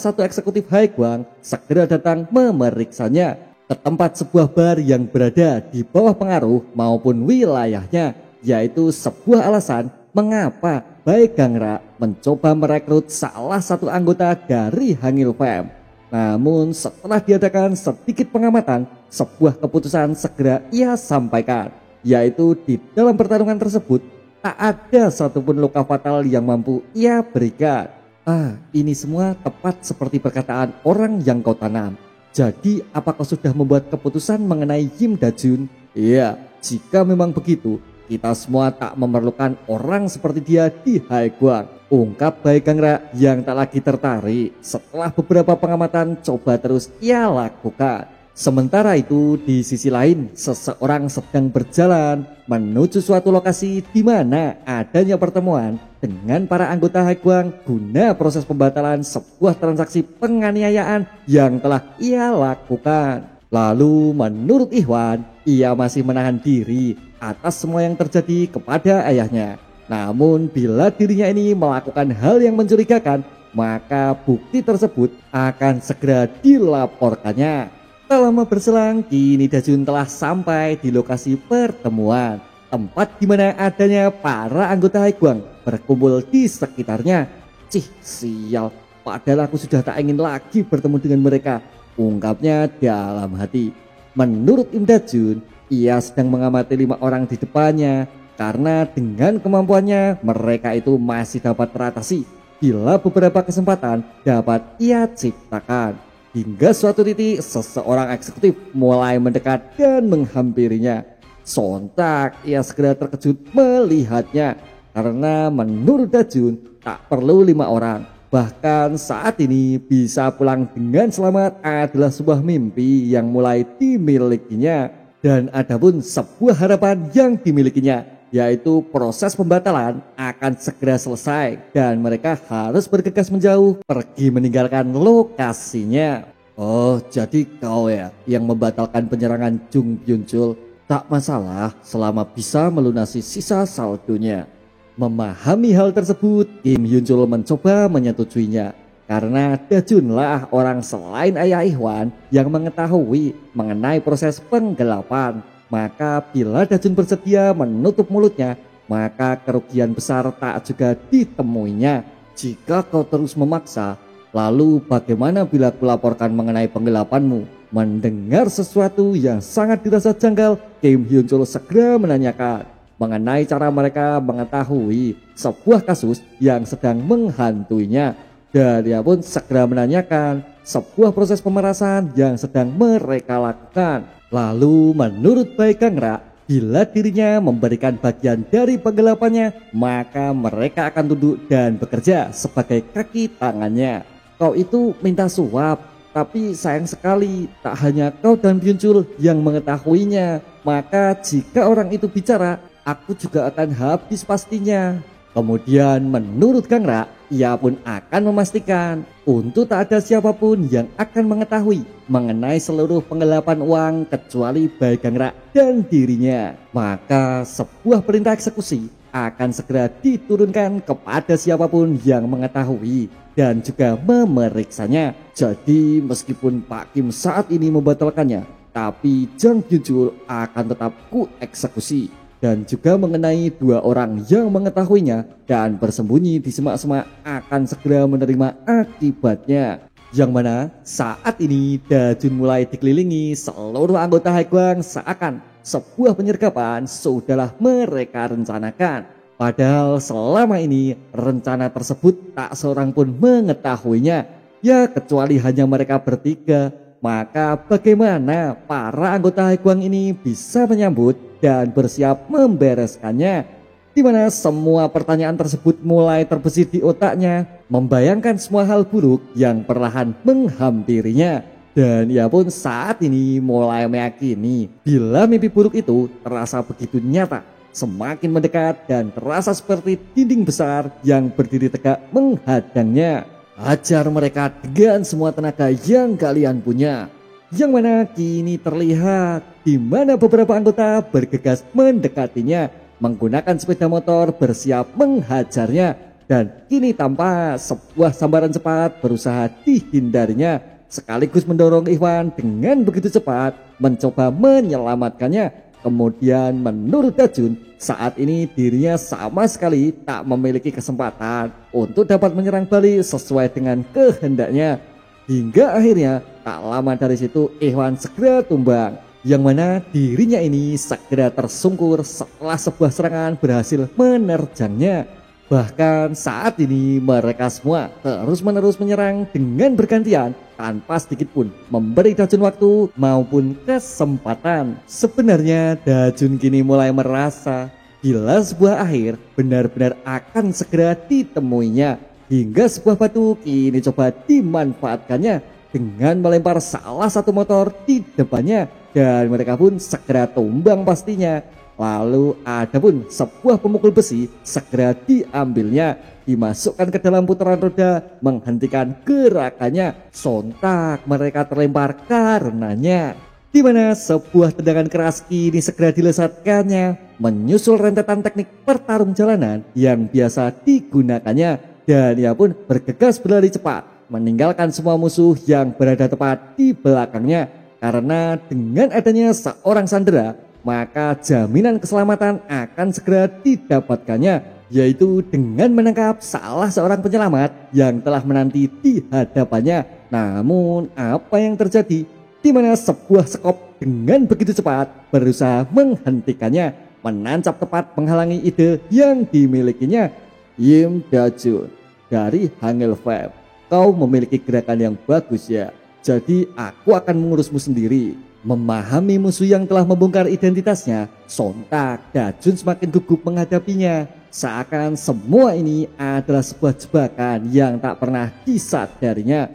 satu eksekutif Haekwang segera datang memeriksanya ke tempat sebuah bar yang berada di bawah pengaruh maupun wilayahnya, yaitu sebuah alasan mengapa Bae Gangra mencoba merekrut salah satu anggota dari Hangil Fam. Namun setelah diadakan sedikit pengamatan, sebuah keputusan segera ia sampaikan, yaitu di dalam pertarungan tersebut tak ada satupun luka fatal yang mampu ia berikan. Ini semua tepat seperti perkataan orang yang kau tanam. Jadi apakah sudah membuat keputusan mengenai Yim Dajun? Iya, jika memang begitu, kita semua tak memerlukan orang seperti dia di Haekwang, ungkap Bae Gangra yang tak lagi tertarik setelah beberapa pengamatan coba terus ia lakukan. Sementara itu di sisi lain, seseorang sedang berjalan menuju suatu lokasi di mana adanya pertemuan dengan para anggota Haekwang guna proses pembatalan sebuah transaksi penganiayaan yang telah ia lakukan. Lalu menurut Iwan, ia masih menahan diri atas semua yang terjadi kepada ayahnya. Namun bila dirinya ini melakukan hal yang mencurigakan, maka bukti tersebut akan segera dilaporkannya. Tak lama berselang, kini Dajun telah sampai di lokasi pertemuan, tempat di mana adanya para anggota Haekwang berkumpul di sekitarnya. Cih, sial, padahal aku sudah tak ingin lagi bertemu dengan mereka, ungkapnya dalam hati. Menurut Im Dajun, ia sedang mengamati 5 orang di depannya, karena dengan kemampuannya mereka itu masih dapat teratasi bila beberapa kesempatan dapat ia ciptakan. Hingga suatu titik seseorang eksekutif mulai mendekat dan menghampirinya. Sontak ia segera terkejut melihatnya, karena menurut Dajun tak perlu 5 orang. Bahkan saat ini bisa pulang dengan selamat adalah sebuah mimpi yang mulai dimilikinya. Dan ada pun sebuah harapan yang dimilikinya, yaitu proses pembatalan akan segera selesai dan mereka harus bergegas menjauh pergi meninggalkan lokasinya. Oh, jadi kau ya yang membatalkan penyerangan Jung Byung-chul? Tak masalah selama bisa melunasi sisa saldonya. Memahami hal tersebut, Kim Hyun-chul mencoba menyetujuinya, karena Dajunlah orang selain ayah Iwan yang mengetahui mengenai proses penggelapan. Maka bila Dajun bersedia menutup mulutnya, maka kerugian besar tak juga ditemuinya. Jika kau terus memaksa, lalu bagaimana bila kulaporkan mengenai penggelapanmu? Mendengar sesuatu yang sangat dirasa janggal, Kim Hyun-chul segera menanyakan mengenai cara mereka mengetahui sebuah kasus yang sedang menghantuinya. Dan dia pun segera menanyakan sebuah proses pemerasan yang sedang mereka lakukan. Lalu menurut Bae Gangra, bila dirinya memberikan bagian dari penggelapannya, maka mereka akan tunduk dan bekerja sebagai kaki tangannya. Kau itu minta suap, tapi sayang sekali tak hanya kau dan Byung-chul yang mengetahuinya. Maka jika orang itu bicara, aku juga akan habis pastinya. Kemudian menurut Gangra, ia pun akan memastikan untuk tak ada siapapun yang akan mengetahui mengenai seluruh penggelapan uang kecuali Bae Gangra dan dirinya. Maka sebuah perintah eksekusi akan segera diturunkan kepada siapapun yang mengetahui dan juga memeriksanya. Jadi meskipun Pak Kim saat ini membatalkannya, tapi Jang Byung-chul akan tetap ku eksekusi. Dan juga mengenai 2 orang yang mengetahuinya dan bersembunyi di semak-semak akan segera menerima akibatnya. Yang mana saat ini Dajun mulai dikelilingi seluruh anggota Haegwang seakan sebuah penyergapan sudahlah mereka rencanakan. Padahal selama ini rencana tersebut tak seorang pun mengetahuinya, ya kecuali hanya mereka bertiga. Maka bagaimana para anggota Haegwang ini bisa menyambut dan bersiap membereskannya? Di mana semua pertanyaan tersebut mulai terbesit di otaknya, membayangkan semua hal buruk yang perlahan menghampirinya. Dan ia pun saat ini mulai meyakini bila mimpi buruk itu terasa begitu nyata, semakin mendekat dan terasa seperti dinding besar yang berdiri tegak menghadangnya. Hajar mereka dengan semua tenaga yang kalian punya. Yang mana kini terlihat di mana beberapa anggota bergegas mendekatinya, menggunakan sepeda motor bersiap menghajarnya, dan kini tampak sebuah sambaran cepat berusaha dihindarinya, sekaligus mendorong Ikhwan dengan begitu cepat mencoba menyelamatkannya. Kemudian menurut Dajun, saat ini dirinya sama sekali tak memiliki kesempatan untuk dapat menyerang balik sesuai dengan kehendaknya. Hingga akhirnya tak lama dari situ Ikhwan segera tumbang, yang mana dirinya ini segera tersungkur setelah sebuah serangan berhasil menerjangnya. Bahkan saat ini mereka semua terus-menerus menyerang dengan bergantian tanpa sedikit pun memberi Dajun waktu maupun kesempatan. Sebenarnya Dajun kini mulai merasa bila sebuah akhir benar-benar akan segera ditemuinya, hingga sebuah batu kini coba dimanfaatkannya dengan melempar salah satu motor di depannya, dan mereka pun segera tumbang pastinya. Lalu ada pun sebuah pemukul besi segera diambilnya, dimasukkan ke dalam putaran roda, menghentikan gerakannya. Sontak mereka terlempar karenanya, di mana sebuah tendangan keras kini segera dilesatkannya, menyusul rentetan teknik pertarung jalanan yang biasa digunakannya, dan ia pun bergegas berlari cepat meninggalkan semua musuh yang berada tepat di belakangnya. Karena dengan adanya seorang sandera, maka jaminan keselamatan akan segera didapatkannya, yaitu dengan menangkap salah seorang penyelamat yang telah menanti di hadapannya. Namun apa yang terjadi? Di mana sebuah sekop dengan begitu cepat berusaha menghentikannya, menancap tepat menghalangi ide yang dimilikinya. Yim Dajun dari Hangul Fab, kau memiliki gerakan yang bagus ya. Jadi aku akan mengurusmu sendiri. Memahami musuh yang telah membongkar identitasnya, sontak Dajun semakin gugup menghadapinya. Seakan semua ini adalah sebuah jebakan yang tak pernah disadarinya.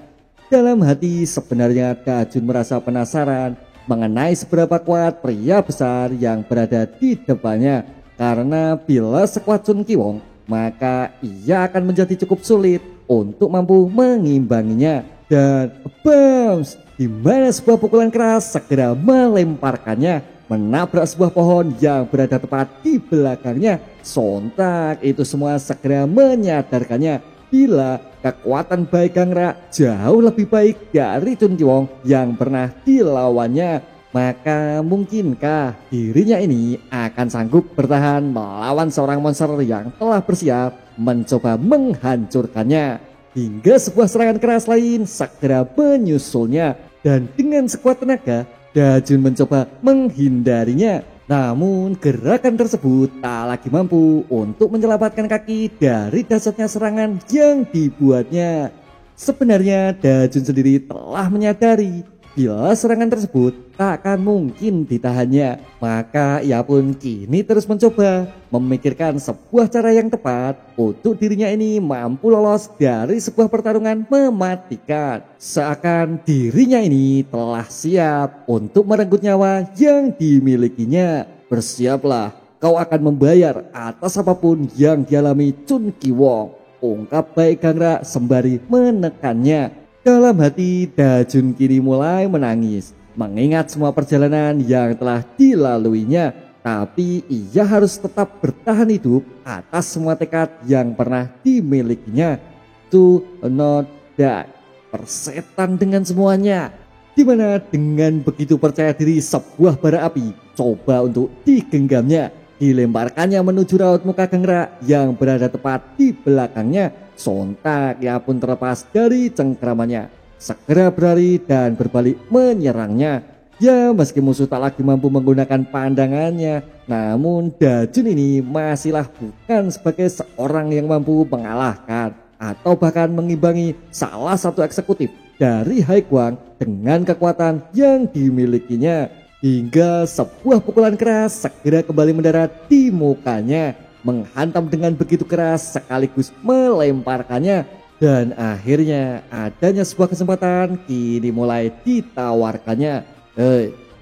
Dalam hati sebenarnya Dajun merasa penasaran mengenai seberapa kuat pria besar yang berada di depannya. Karena bila sekuat Sun Kiwong, maka ia akan menjadi cukup sulit untuk mampu mengimbanginya. Dan bams, di mana sebuah pukulan keras segera melemparkannya, menabrak sebuah pohon yang berada tepat di belakangnya. Sontak itu semua segera menyadarkannya bila kekuatan Bai Gangra jauh lebih baik dari Sun Kiwong yang pernah dilawannya. Maka mungkinkah dirinya ini akan sanggup bertahan melawan seorang monster yang telah bersiap mencoba menghancurkannya? Hingga sebuah serangan keras lain segera menyusulnya, dan dengan sekuat tenaga Dajun mencoba menghindarinya. Namun gerakan tersebut tak lagi mampu untuk menyelamatkan kaki dari dahsyatnya serangan yang dibuatnya. Sebenarnya Dajun sendiri telah menyadari bila serangan tersebut tak akan mungkin ditahannya, maka ia pun kini terus mencoba memikirkan sebuah cara yang tepat untuk dirinya ini mampu lolos dari sebuah pertarungan mematikan. Seakan dirinya ini telah siap untuk merenggut nyawa yang dimilikinya. Bersiaplah, kau akan membayar atas apapun yang dialami Sun Kiwong, ungkap Bai Gangra sembari menekannya. Dalam hati Dajun kini mulai menangis, mengingat semua perjalanan yang telah dilaluinya. Tapi ia harus tetap bertahan hidup atas semua tekad yang pernah dimilikinya. To not die, persetan dengan semuanya. Dimana dengan begitu percaya diri sebuah bara api coba untuk digenggamnya, dilemparkannya menuju raut muka Gangra yang berada tepat di belakangnya. Sontak ia pun terlepas dari cengkramannya, segera berlari dan berbalik menyerangnya. Ya, meski musuh tak lagi mampu menggunakan pandangannya, namun Dajun ini masihlah bukan sebagai seorang yang mampu mengalahkan atau bahkan mengimbangi salah satu eksekutif dari Haiguang dengan kekuatan yang dimilikinya. Hingga sebuah pukulan keras segera kembali mendarat di mukanya, menghantam dengan begitu keras sekaligus melemparkannya. Dan akhirnya adanya sebuah kesempatan kini mulai ditawarkannya.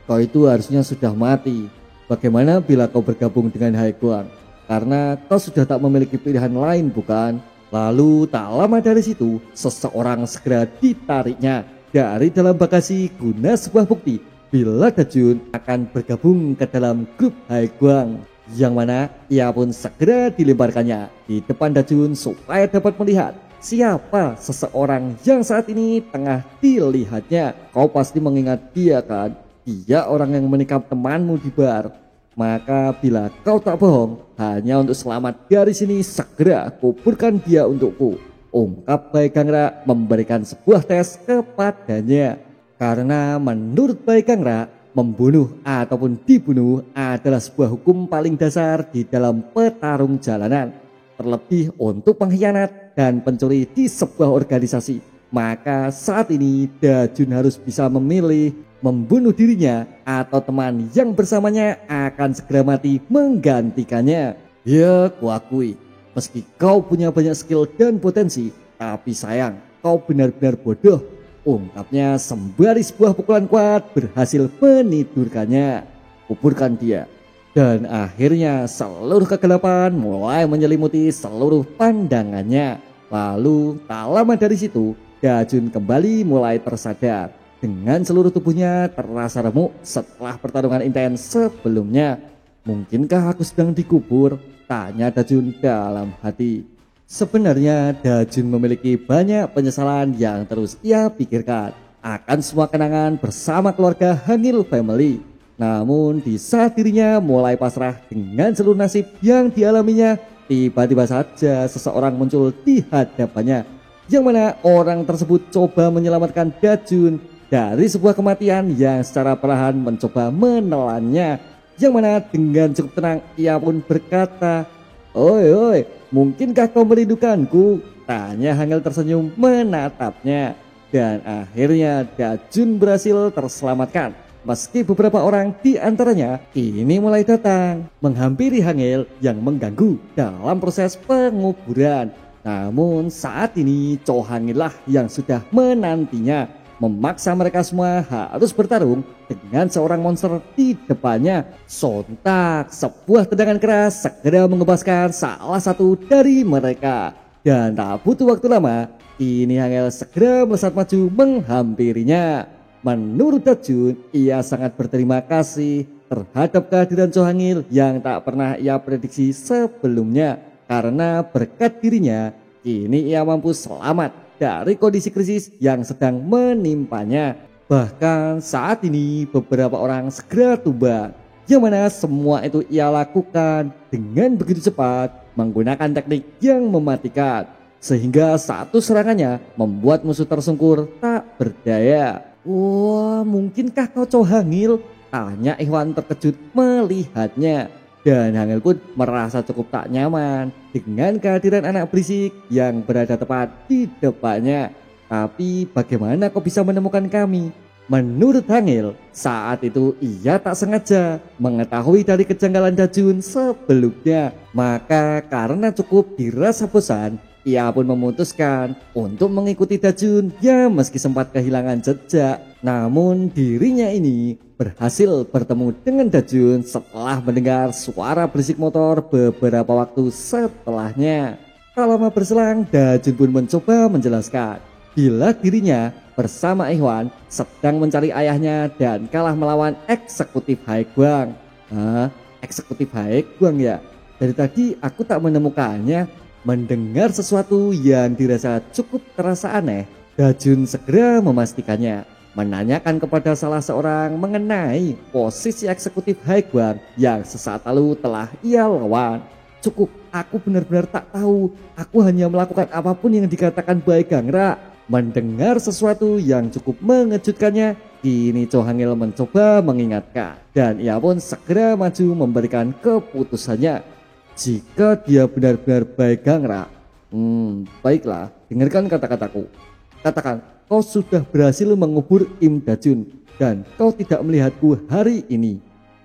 Kau itu harusnya sudah mati. Bagaimana bila kau bergabung dengan Haiguang? Karena kau sudah tak memiliki pilihan lain, bukan? Lalu tak lama dari situ, seseorang segera ditariknya dari dalam bagasi guna sebuah bukti bila Dajun akan bergabung ke dalam grup Haiguang, yang mana ia pun segera dilemparkannya di depan Dajun supaya dapat melihat siapa seseorang yang saat ini tengah dilihatnya. Kau pasti mengingat dia kan? Dia orang yang menikam temanmu di bar. Maka bila kau tak bohong, hanya untuk selamat dari sini segera kuburkan dia untukku, ungkap Baigangra memberikan sebuah tes kepadanya. Karena menurut Baigangra, membunuh ataupun dibunuh adalah sebuah hukum paling dasar di dalam petarung jalanan. Terlebih untuk pengkhianat dan pencuri di sebuah organisasi, maka saat ini Dajun harus bisa memilih membunuh dirinya atau teman yang bersamanya akan segera mati menggantikannya. Ya, kuakui, meski kau punya banyak skill dan potensi, tapi sayang kau benar-benar bodoh, ungkapnya sembari sebuah pukulan kuat berhasil menidurkannya. Kuburkan dia. Dan akhirnya seluruh kegelapan mulai menyelimuti seluruh pandangannya. Lalu tak lama dari situ Dajun kembali mulai tersadar. Dengan seluruh tubuhnya terasa remuk setelah pertarungan intens sebelumnya. Mungkinkah aku sedang dikubur? Tanya Dajun dalam hati. Sebenarnya Dajun memiliki banyak penyesalan yang terus ia pikirkan akan semua kenangan bersama keluarga Hangil Family. Namun di saat dirinya mulai pasrah dengan seluruh nasib yang dialaminya, tiba-tiba saja seseorang muncul di hadapannya, yang mana orang tersebut coba menyelamatkan Dajun dari sebuah kematian yang secara perlahan mencoba menelannya. Yang mana dengan cukup tenang ia pun berkata, "Oi, mungkinkah kau merindukanku?" Tanya Hangil tersenyum menatapnya. Dan akhirnya Dajun berhasil terselamatkan. Meski beberapa orang di antaranya kini mulai datang menghampiri Hangil yang mengganggu dalam proses penguburan. Namun saat ini Chow Hangil lah yang sudah menantinya, memaksa mereka semua harus bertarung dengan seorang monster di depannya. Sontak sebuah tendangan keras segera mengebaskan salah satu dari mereka. Dan tak butuh waktu lama, kini Hangil segera melesat maju menghampirinya. Menurut Dajun, ia sangat berterima kasih terhadap kehadiran Chow Hangil yang tak pernah ia prediksi sebelumnya. Karena berkat dirinya, kini ia mampu selamat dari kondisi krisis yang sedang menimpanya. Bahkan saat ini beberapa orang segera tumbang, yang mana semua itu ia lakukan dengan begitu cepat menggunakan teknik yang mematikan. Sehingga satu serangannya membuat musuh tersungkur tak berdaya. Wah, mungkinkah kau Chow Hangil? Tanya Ikhwan terkejut melihatnya. Dan Hangil pun merasa cukup tak nyaman dengan kehadiran anak berisik yang berada tepat di depannya. Tapi bagaimana kau bisa menemukan kami? Menurut Hangil, saat itu ia tak sengaja mengetahui dari kejanggalan Dajun sebelumnya. Maka karena cukup dirasa bosan, ia pun memutuskan untuk mengikuti Dajun ya meski sempat kehilangan jejak. Namun dirinya ini berhasil bertemu dengan Dajun setelah mendengar suara berisik motor beberapa waktu setelahnya. Tak lama berselang, Dajun pun mencoba menjelaskan bila dirinya bersama Ikhwan sedang mencari ayahnya dan kalah melawan eksekutif Haiguang. Eksekutif Haiguang ya? Dari tadi aku tak menemukannya. Mendengar sesuatu yang dirasa cukup terasa aneh, Dajun segera memastikannya, menanyakan kepada salah seorang mengenai posisi eksekutif Haiguang yang sesaat lalu telah ia lawan. Cukup, aku benar-benar tak tahu. Aku hanya melakukan apapun yang dikatakan Baigangra, Mendengar sesuatu yang cukup mengejutkannya, kini Cho Hangil mencoba mengingatkan dan ia pun segera maju memberikan keputusannya. Jika dia benar-benar baik Gangra, baiklah, dengarkan kata-kataku. Katakan kau sudah berhasil mengubur Im Dajun dan kau tidak melihatku hari ini.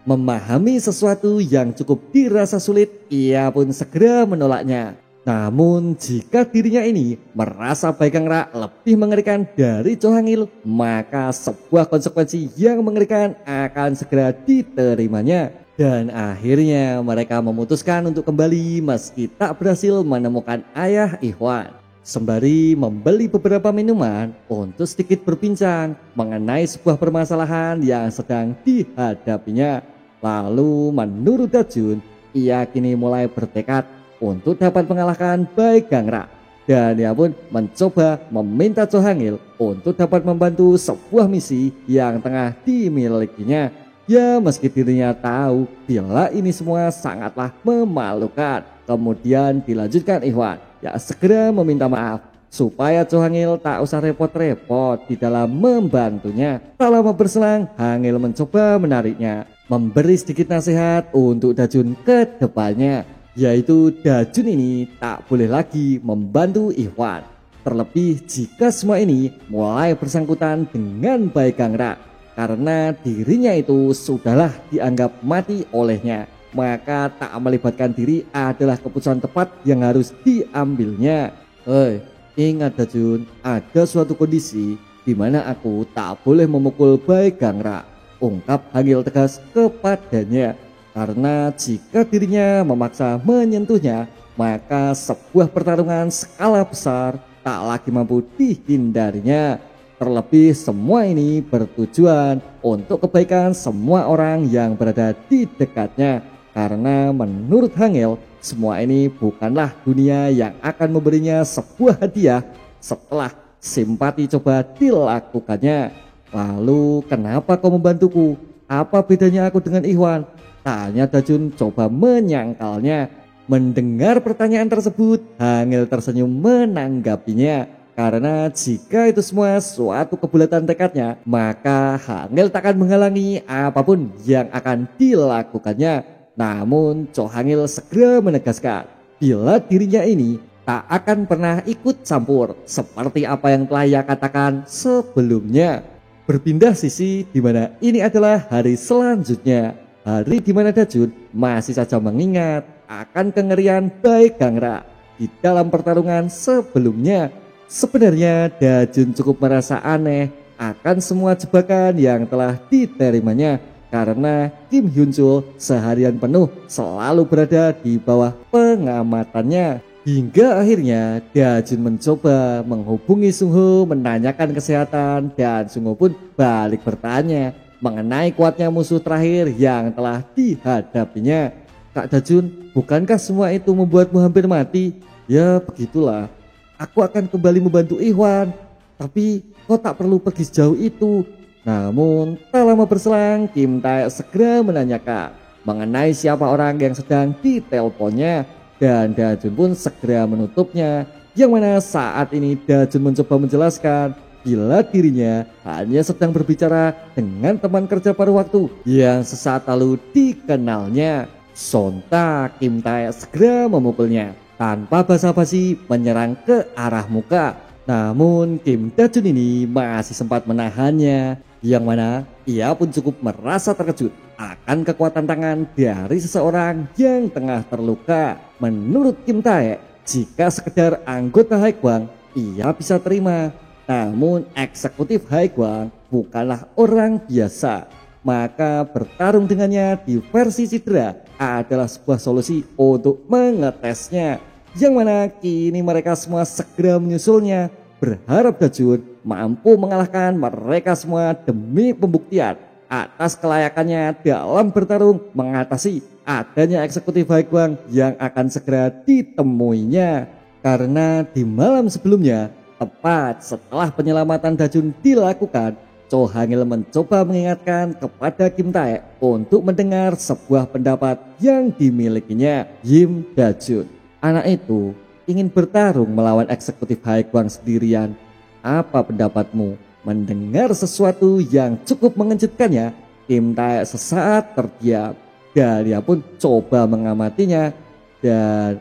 Memahami sesuatu yang cukup dirasa sulit, ia pun segera menolaknya. Namun jika dirinya ini merasa Baik Gangra lebih mengerikan dari Cho Hangil, maka sebuah konsekuensi yang mengerikan akan segera diterimanya. Dan akhirnya mereka memutuskan untuk kembali meski tak berhasil menemukan ayah Ikhwan. Sembari membeli beberapa minuman untuk sedikit berbincang mengenai sebuah permasalahan yang sedang dihadapinya. Lalu menurut Dajun, ia kini mulai bertekad untuk dapat mengalahkan Baik Gangra. Dan ia pun mencoba meminta Cho Hangil untuk dapat membantu sebuah misi yang tengah dimilikinya. Ya meski dirinya tahu bila ini semua sangatlah memalukan. Kemudian dilanjutkan Ikhwan ya segera meminta maaf supaya Cho Hangil tak usah repot-repot di dalam membantunya. Tak lama berselang, Hangil mencoba menariknya, memberi sedikit nasihat untuk Dajun ke depannya, yaitu Dajun ini tak boleh lagi membantu Ikhwan, terlebih jika semua ini mulai bersangkutan dengan Baik Gangra, karena dirinya itu sudahlah dianggap mati olehnya. Maka tak melibatkan diri adalah keputusan tepat yang harus diambilnya. Hei, ingat Dajun, ada suatu kondisi di mana aku tak boleh memukul Baik Gangra, ungkap Hangil tegas kepadanya. Karena jika dirinya memaksa menyentuhnya, maka sebuah pertarungan skala besar tak lagi mampu dihindarinya. Terlebih semua ini bertujuan untuk kebaikan semua orang yang berada di dekatnya. Karena menurut Hangil, semua ini bukanlah dunia yang akan memberinya sebuah hadiah setelah simpati coba dilakukannya. Lalu kenapa kau membantuku? Apa bedanya aku dengan Ikhwan? Tanya Dajun coba menyangkalnya. Mendengar pertanyaan tersebut, Hangil tersenyum menanggapinya. Karena jika itu semua suatu kebulatan tekadnya, maka Hangil tak akan menghalangi apapun yang akan dilakukannya. Namun Cho Hangil segera menegaskan bila dirinya ini tak akan pernah ikut campur seperti apa yang telah ia katakan sebelumnya. Berpindah sisi di mana ini adalah hari selanjutnya. Hari di mana Dajun masih saja mengingat akan kengerian Baik Gangra di dalam pertarungan sebelumnya. Sebenarnya Dajun cukup merasa aneh akan semua jebakan yang telah diterimanya. Karena Kim Hyun Chul seharian penuh selalu berada di bawah pengamatannya. Hingga akhirnya Dajun mencoba menghubungi Sung Ho menanyakan kesehatan, dan Sung Ho pun balik bertanya mengenai kuatnya musuh terakhir yang telah dihadapinya. Kak Dajun, bukankah semua itu membuatmu hampir mati? Ya begitulah, aku akan kembali membantu Ikhwan, tapi kau tak perlu pergi sejauh itu. Namun tak lama berselang, Kim Tae segera menanyakan mengenai siapa orang yang sedang diteleponnya, dan Dajun pun segera menutupnya. Yang mana saat ini Dajun mencoba menjelaskan bila dirinya hanya sedang berbicara dengan teman kerja paruh waktu yang sesaat lalu dikenalnya. Sontak Kim Tae segera memukulnya tanpa basa-basi menyerang ke arah muka. Namun Kim Dajun ini masih sempat menahannya, yang mana ia pun cukup merasa terkejut akan kekuatan tangan dari seseorang yang tengah terluka. Menurut Kim Tae, jika sekedar anggota Haegwang ia bisa terima, namun eksekutif Haegwang bukanlah orang biasa. Maka bertarung dengannya di versi cedera adalah sebuah solusi untuk mengetesnya. Yang mana kini mereka semua segera menyusulnya, berharap Dajun mampu mengalahkan mereka semua demi pembuktian atas kelayakannya dalam bertarung mengatasi adanya eksekutif Haegwang yang akan segera ditemuinya. Karena di malam sebelumnya, tepat setelah penyelamatan Dajun dilakukan, Cho Hangil mencoba mengingatkan kepada Kim Tae untuk mendengar sebuah pendapat yang dimilikinya. Yim Dajun, anak itu ingin bertarung melawan eksekutif Haegwang sendirian. Apa pendapatmu? Mendengar sesuatu yang cukup mengejutkannya, Kim Tae sesaat terdiam dan dia pun coba mengamatinya dan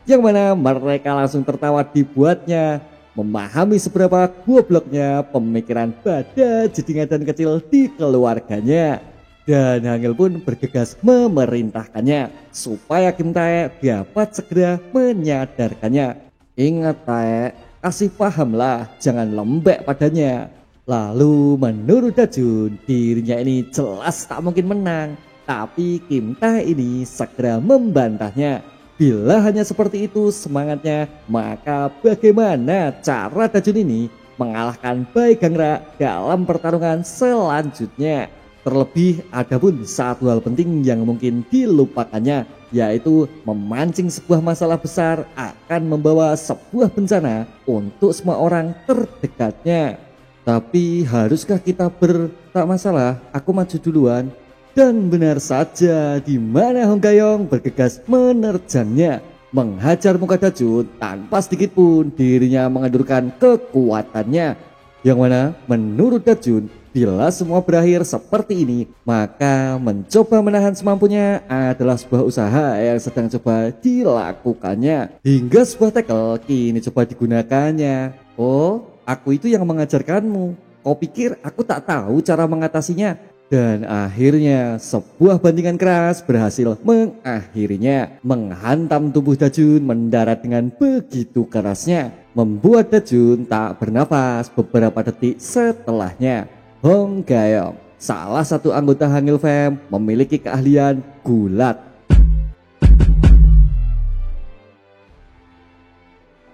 yang mana mereka langsung tertawa dibuatnya. Memahami seberapa gobloknya pemikiran pada jedingan dan kecil di keluarganya. Dan Hangil pun bergegas memerintahkannya supaya Kim Tae dapat segera menyadarkannya. Ingat Tae, kasih pahamlah, jangan lembek padanya. Lalu menurut Dajun, dirinya ini jelas tak mungkin menang. Tapi Kim Tae ini segera membantahnya. Bila hanya seperti itu semangatnya, maka bagaimana cara Dajun ini mengalahkan Bae Gangra dalam pertarungan selanjutnya? Terlebih ada pun satu hal penting yang mungkin dilupakannya, yaitu memancing sebuah masalah besar akan membawa sebuah bencana untuk semua orang terdekatnya. Tapi haruskah kita tak masalah, aku maju duluan. Dan benar saja, di mana Hong Gayong bergegas menerjangnya, menghajar muka Dajun tanpa sedikit pun dirinya mengendurkan kekuatannya. Yang mana menurut Dajun, bila semua berakhir seperti ini, maka mencoba menahan semampunya adalah sebuah usaha yang sedang coba dilakukannya. Hingga sebuah tackle kini coba digunakannya. Oh, aku itu yang mengajarkanmu. Kau pikir aku tak tahu cara mengatasinya? Dan akhirnya sebuah bantingan keras berhasil mengakhirinya. Menghantam tubuh Dajun mendarat dengan begitu kerasnya, membuat Dajun tak bernafas beberapa detik setelahnya. Hong Gayong, salah satu anggota Hangil Fam, memiliki keahlian gulat.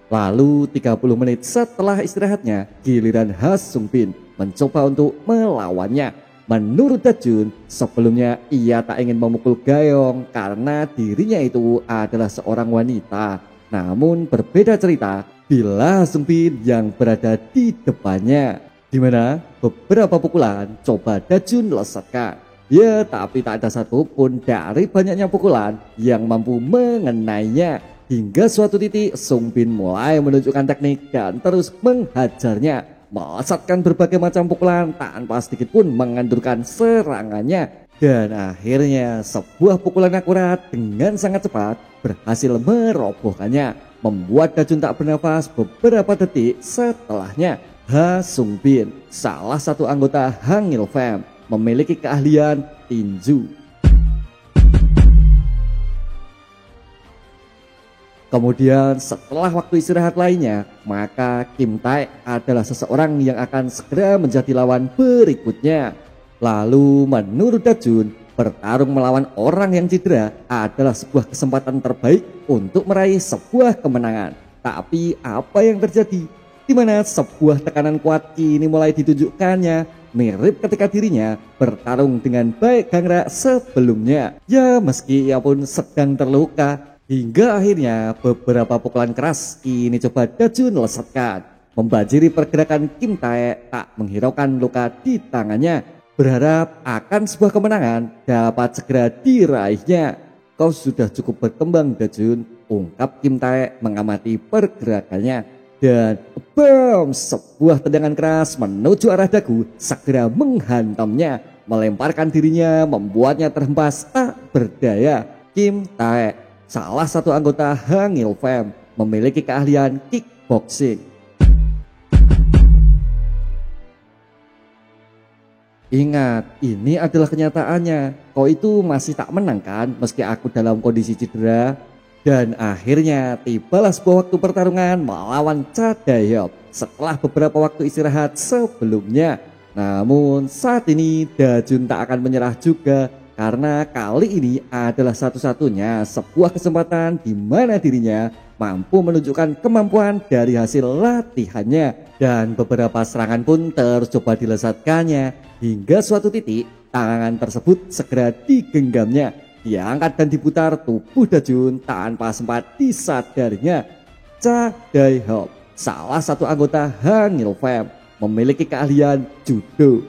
Lalu 30 menit setelah istirahatnya, giliran Ha Sung Bin mencoba untuk melawannya. Menurut Dajun, sebelumnya ia tak ingin memukul Gayong karena dirinya itu adalah seorang wanita. Namun berbeda cerita bila Ha Sung Bin yang berada di depannya, di mana beberapa pukulan coba Dajun lesatkan. Ya, tapi tak ada satupun dari banyaknya pukulan yang mampu mengenainya. Hingga suatu titik Sung Bin mulai menunjukkan teknik dan terus menghajarnya, melesatkan berbagai macam pukulan tanpa sedikit pun mengendurkan serangannya. Dan akhirnya sebuah pukulan akurat dengan sangat cepat berhasil merobohkannya, membuat Dajun tak bernafas beberapa detik setelahnya. Ha Sung Bin, salah satu anggota Hangil Fam, memiliki keahlian tinju. Kemudian setelah waktu istirahat lainnya, maka Kim Tae adalah seseorang yang akan segera menjadi lawan berikutnya. Lalu menurut Dajun, bertarung melawan orang yang cedera adalah sebuah kesempatan terbaik untuk meraih sebuah kemenangan. Tapi apa yang terjadi? Di mana sebuah tekanan kuat ini mulai ditunjukkannya, mirip ketika dirinya bertarung dengan Bae Gangra sebelumnya. Ya, meski ia pun sedang terluka. Hingga akhirnya beberapa pukulan keras ini coba Dajun lesatkan, membanjiri pergerakan Kim Tae tak menghiraukan luka di tangannya, berharap akan sebuah kemenangan dapat segera diraihnya. Kau sudah cukup berkembang Dajun, ungkap Kim Tae mengamati pergerakannya. Dan bam, sebuah tendangan keras menuju arah dagu segera menghantamnya, melemparkan dirinya, membuatnya terhempas tak berdaya. Kim Tae, salah satu anggota Hangil Fam, memiliki keahlian kickboxing. Ingat, ini adalah kenyataannya. Kau itu masih tak menang kan meski aku dalam kondisi cedera. Dan akhirnya tibalah sebuah waktu pertarungan melawan Cha Dae-hyuk setelah beberapa waktu istirahat sebelumnya. Namun saat ini Dajun tak akan menyerah juga, karena kali ini adalah satu-satunya sebuah kesempatan di mana dirinya mampu menunjukkan kemampuan dari hasil latihannya. Dan beberapa serangan pun terus coba dilesatkannya, hingga suatu titik tangan tersebut segera digenggamnya. Diangkat dan diputar tubuh Dajun tanpa sempat disadarinya. Cha Dae-hyuk, salah satu anggota Hangil Fam, memiliki keahlian judo.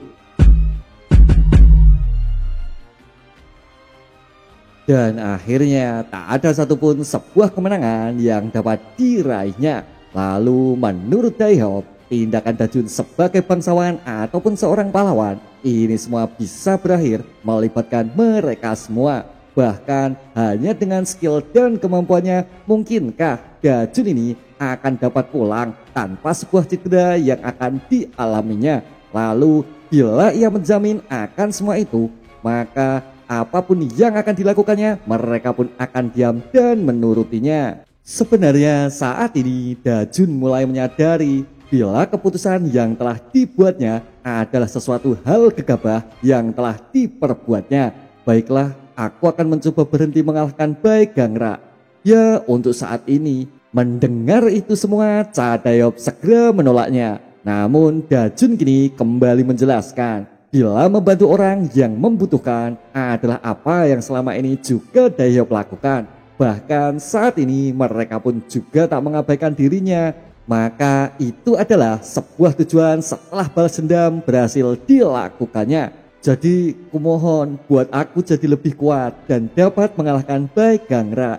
Dan akhirnya tak ada satupun sebuah kemenangan yang dapat diraihnya. Lalu menurut Daehyuk, tindakan Dajun sebagai bangsawan ataupun seorang pahlawan ini semua bisa berakhir melibatkan mereka semua. Bahkan hanya dengan skill dan kemampuannya, mungkinkah Dajun ini akan dapat pulang tanpa sebuah cedera yang akan dialaminya? Lalu bila ia menjamin akan semua itu, maka apapun yang akan dilakukannya, mereka pun akan diam dan menurutinya. Sebenarnya saat ini Dajun mulai menyadari bila keputusan yang telah dibuatnya adalah sesuatu hal gegabah yang telah diperbuatnya. Baiklah, aku akan mencoba berhenti mengalahkan Bae Gangra. Ya, untuk saat ini mendengar itu semua, Cha Daehyuk segera menolaknya. Namun Dajun kini kembali menjelaskan bila membantu orang yang membutuhkan adalah apa yang selama ini juga Daehyuk lakukan. Bahkan saat ini mereka pun juga tak mengabaikan dirinya. Maka itu adalah sebuah tujuan setelah balas dendam berhasil dilakukannya. Jadi kumohon buat aku jadi lebih kuat dan dapat mengalahkan Bae Gangra.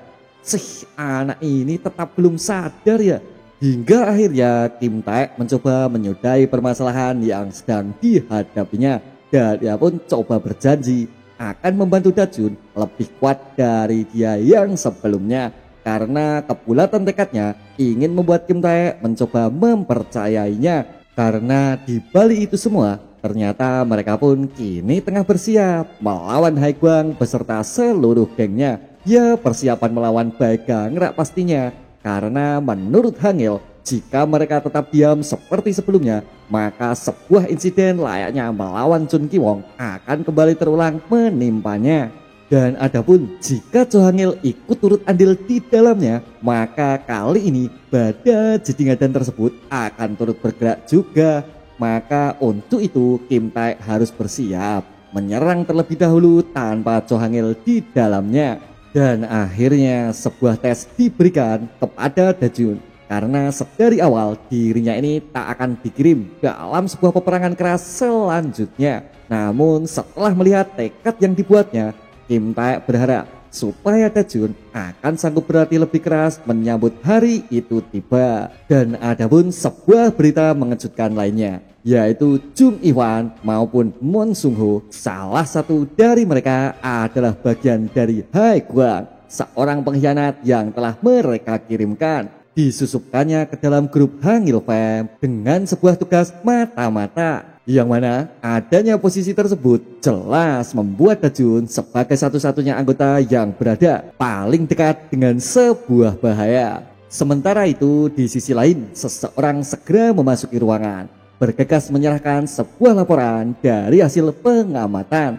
Anak ini tetap belum sadar ya. Hingga akhirnya Kim Taek mencoba menyudahi permasalahan yang sedang dihadapinya. Dan dia pun coba berjanji akan membantu Dajun lebih kuat dari dia yang sebelumnya. Karena kebulatan tekadnya ingin membuat Kim Taek mencoba mempercayainya. Karena di balik itu semua, ternyata mereka pun kini tengah bersiap melawan Haegwang beserta seluruh gengnya. Ya, persiapan melawan Bae Gangra pastinya. Karena menurut Hangil, jika mereka tetap diam seperti sebelumnya, maka sebuah insiden layaknya melawan Chun Ki-wong akan kembali terulang menimpanya. Dan adapun jika Cho Hangil ikut turut andil di dalamnya, maka kali ini Bada Jedingadan tersebut akan turut bergerak juga. Maka untuk itu Kim Taek harus bersiap menyerang terlebih dahulu tanpa Cho Hangil di dalamnya. Dan akhirnya sebuah tes diberikan kepada Dajun. Karena sedari awal dirinya ini tak akan dikirim dalam sebuah peperangan keras selanjutnya. Namun setelah melihat tekad yang dibuatnya, Kim Taek berharap supaya Dajun akan sanggup berlatih lebih keras menyambut hari itu tiba. Dan adapun sebuah berita mengejutkan lainnya, yaitu Jung Ihwan maupun Mon Sung Ho, salah satu dari mereka adalah bagian dari Haegwang, seorang pengkhianat yang telah mereka kirimkan. Disusupkannya ke dalam grup Hangil Fam dengan sebuah tugas mata-mata, yang mana adanya posisi tersebut jelas membuat Dajun sebagai satu-satunya anggota yang berada paling dekat dengan sebuah bahaya. Sementara itu di sisi lain, seseorang segera memasuki ruangan, bergegas menyerahkan sebuah laporan dari hasil pengamatan.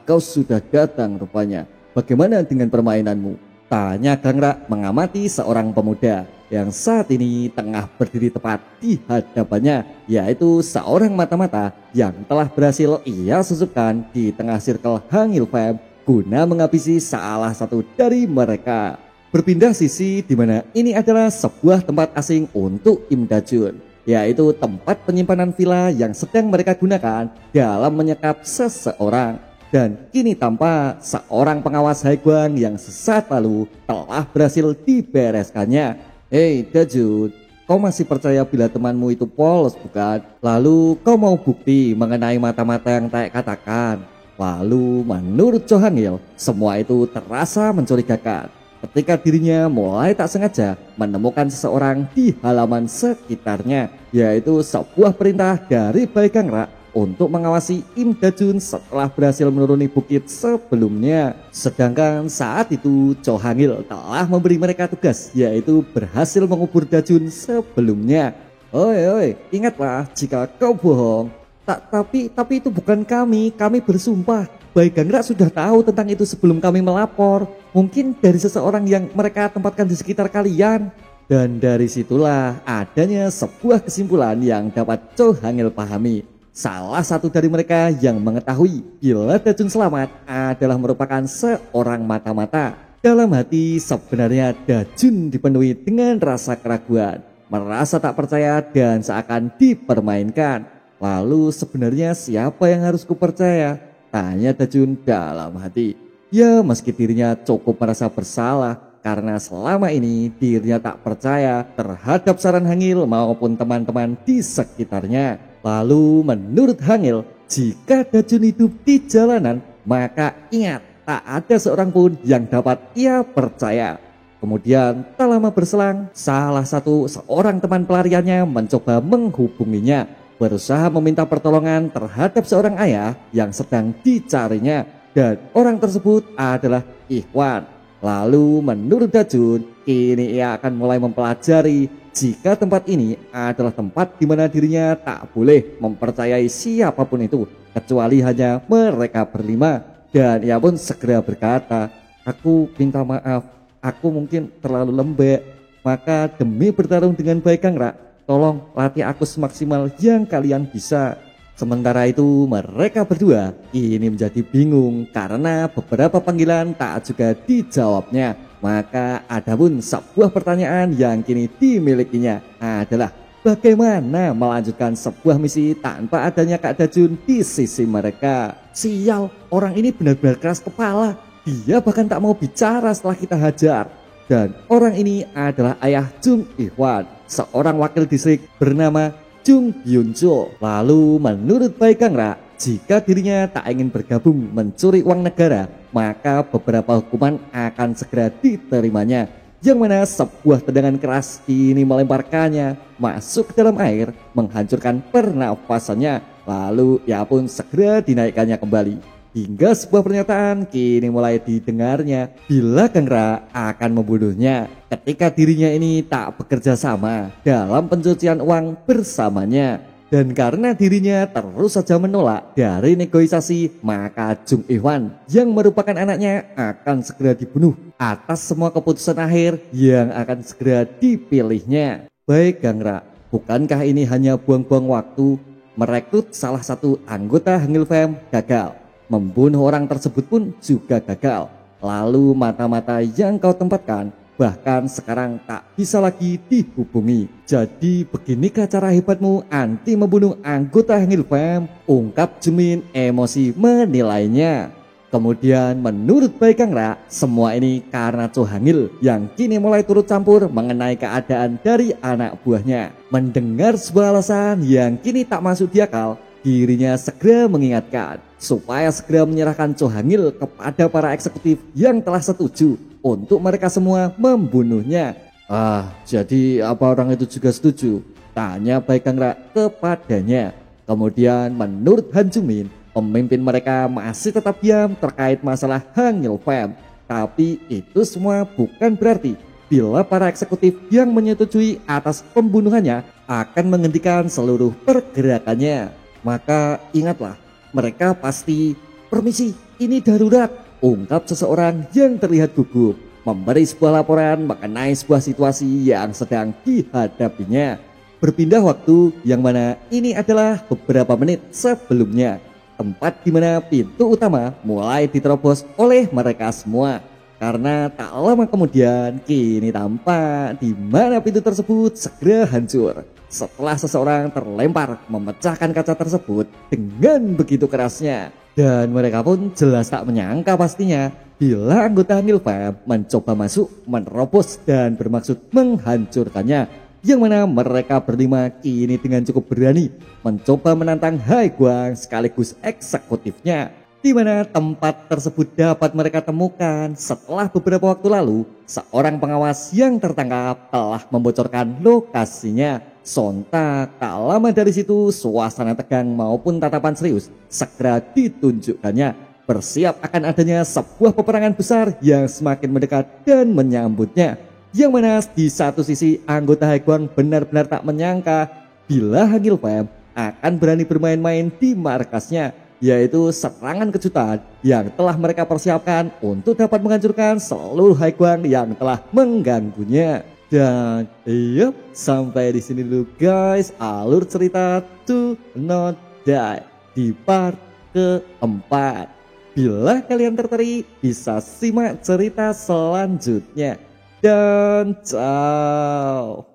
Kau sudah datang rupanya. Bagaimana dengan permainanmu? Tanya Gangra mengamati seorang pemuda yang saat ini tengah berdiri tepat di hadapannya, yaitu seorang mata-mata yang telah berhasil ia susupkan di tengah circle Hangil Fam guna menghabisi salah satu dari mereka. Berpindah sisi di mana ini adalah sebuah tempat asing untuk Im Dajun, yaitu tempat penyimpanan villa yang sedang mereka gunakan dalam menyekap seseorang. Dan kini tampak seorang pengawas Haegwang yang sesaat lalu telah berhasil dibereskannya. Hei Dajun, kau masih percaya bila temanmu itu polos bukan? Lalu kau mau bukti mengenai mata-mata yang Taek katakan? Lalu menurut Cho Hangil, semua itu terasa mencurigakan ketika dirinya mulai tak sengaja menemukan seseorang di halaman sekitarnya, yaitu sebuah perintah dari Bae Gangra untuk mengawasi Im Dajun setelah berhasil menuruni bukit sebelumnya. Sedangkan saat itu Cho Hangil telah memberi mereka tugas, yaitu berhasil mengubur Dajun sebelumnya. Oi, ingatlah jika kau bohong. Tapi itu bukan kami bersumpah. Bae Gangra sudah tahu tentang itu sebelum kami melapor. Mungkin dari seseorang yang mereka tempatkan di sekitar kalian. Dan dari situlah adanya sebuah kesimpulan yang dapat Cho Hangil pahami. Salah satu dari mereka yang mengetahui bila Dajun selamat adalah merupakan seorang mata-mata. Dalam hati sebenarnya Dajun dipenuhi dengan rasa keraguan, merasa tak percaya dan seakan dipermainkan. Lalu sebenarnya siapa yang harus kupercaya? Tanya Dajun dalam hati. Ya meski dirinya cukup merasa bersalah, karena selama ini dirinya tak percaya terhadap saran Hangil maupun teman-teman di sekitarnya. Lalu menurut Hangil, jika Dajun hidup di jalanan, maka ingat tak ada seorang pun yang dapat ia percaya. Kemudian tak lama berselang, salah satu seorang teman pelariannya mencoba menghubunginya, berusaha meminta pertolongan terhadap seorang ayah yang sedang dicarinya, dan orang tersebut adalah Ikhwan. Lalu menurut Dajun, kini ia akan mulai mempelajari jika tempat ini adalah tempat di mana dirinya tak boleh mempercayai siapapun itu kecuali hanya mereka berlima. Dan ia pun segera berkata, "Aku minta maaf, aku mungkin terlalu lembek, maka demi bertarung dengan baik Kang Rak, tolong latih aku semaksimal yang kalian bisa." Sementara itu mereka berdua ini menjadi bingung karena beberapa panggilan tak juga dijawabnya. Maka ada pun sebuah pertanyaan yang kini dimilikinya adalah bagaimana melanjutkan sebuah misi tanpa adanya Kak Dajun di sisi mereka. Sial, orang ini benar-benar keras kepala. Dia bahkan tak mau bicara setelah kita hajar. Dan orang ini adalah ayah Jung Ihwan, seorang wakil distrik bernama Jung Byun Chul. Lalu menurut Baik Kang Rak, jika dirinya tak ingin bergabung mencuri uang negara, maka beberapa hukuman akan segera diterimanya, yang mana sebuah tendangan keras ini melemparkannya masuk ke dalam air, menghancurkan pernafasannya. Lalu ia pun segera dinaikkannya kembali. Hingga sebuah pernyataan kini mulai didengarnya bila Kang Rak akan membunuhnya ketika dirinya ini tak bekerja sama dalam pencucian uang bersamanya. Dan karena dirinya terus saja menolak dari negosiasi, maka Jung Ihwan yang merupakan anaknya akan segera dibunuh atas semua keputusan akhir yang akan segera dipilihnya. Baik Kang Rak, bukankah ini hanya buang-buang waktu? Merekrut salah satu anggota Hangil Fam gagal, membunuh orang tersebut pun juga gagal. Lalu mata-mata yang kau tempatkan bahkan sekarang tak bisa lagi dihubungi. Jadi beginikah cara hebatmu anti membunuh anggota Hangil Fam? Ungkap Jumin emosi menilainya. Kemudian menurut Baik Kang Rak, semua ini karena Cho Hangil yang kini mulai turut campur mengenai keadaan dari anak buahnya. Mendengar sebuah alasan yang kini tak masuk di akal, dirinya segera mengingatkan supaya segera menyerahkan Cho Hangil kepada para eksekutif yang telah setuju untuk mereka semua membunuhnya. Jadi apa orang itu juga setuju? Tanya Baik Kang Rak kepadanya. Kemudian menurut Han Jumin, pemimpin mereka masih tetap diam terkait masalah Hangil Fam. Tapi itu semua bukan berarti bila para eksekutif yang menyetujui atas pembunuhannya akan menghentikan seluruh pergerakannya. Maka ingatlah, mereka pasti, "Permisi, ini darurat," ungkap seseorang yang terlihat gugup, memberi sebuah laporan mengenai sebuah situasi yang sedang dihadapinya. Berpindah waktu yang mana ini adalah beberapa menit sebelumnya, tempat di mana pintu utama mulai diterobos oleh mereka semua. Karena tak lama kemudian kini tampak di mana pintu tersebut segera hancur setelah seseorang terlempar memecahkan kaca tersebut dengan begitu kerasnya. Dan mereka pun jelas tak menyangka pastinya bila anggota Hangil Fam mencoba masuk, menerobos dan bermaksud menghancurkannya. Yang mana mereka berlima kini dengan cukup berani mencoba menantang Hai Guang sekaligus eksekutifnya. Di mana tempat tersebut dapat mereka temukan setelah beberapa waktu lalu seorang pengawas yang tertangkap telah membocorkan lokasinya. Sontak tak lama dari situ suasana tegang maupun tatapan serius segera ditunjukkannya, bersiap akan adanya sebuah peperangan besar yang semakin mendekat dan menyambutnya. Yang mana di satu sisi anggota Haiguang benar-benar tak menyangka bila Hangil Fam akan berani bermain-main di markasnya, yaitu serangan kejutan yang telah mereka persiapkan untuk dapat menghancurkan seluruh Haiguang yang telah mengganggunya. Dan sampai di sini dulu guys alur cerita To Not Die di part keempat. Bila kalian tertarik bisa simak cerita selanjutnya. Dan ciao.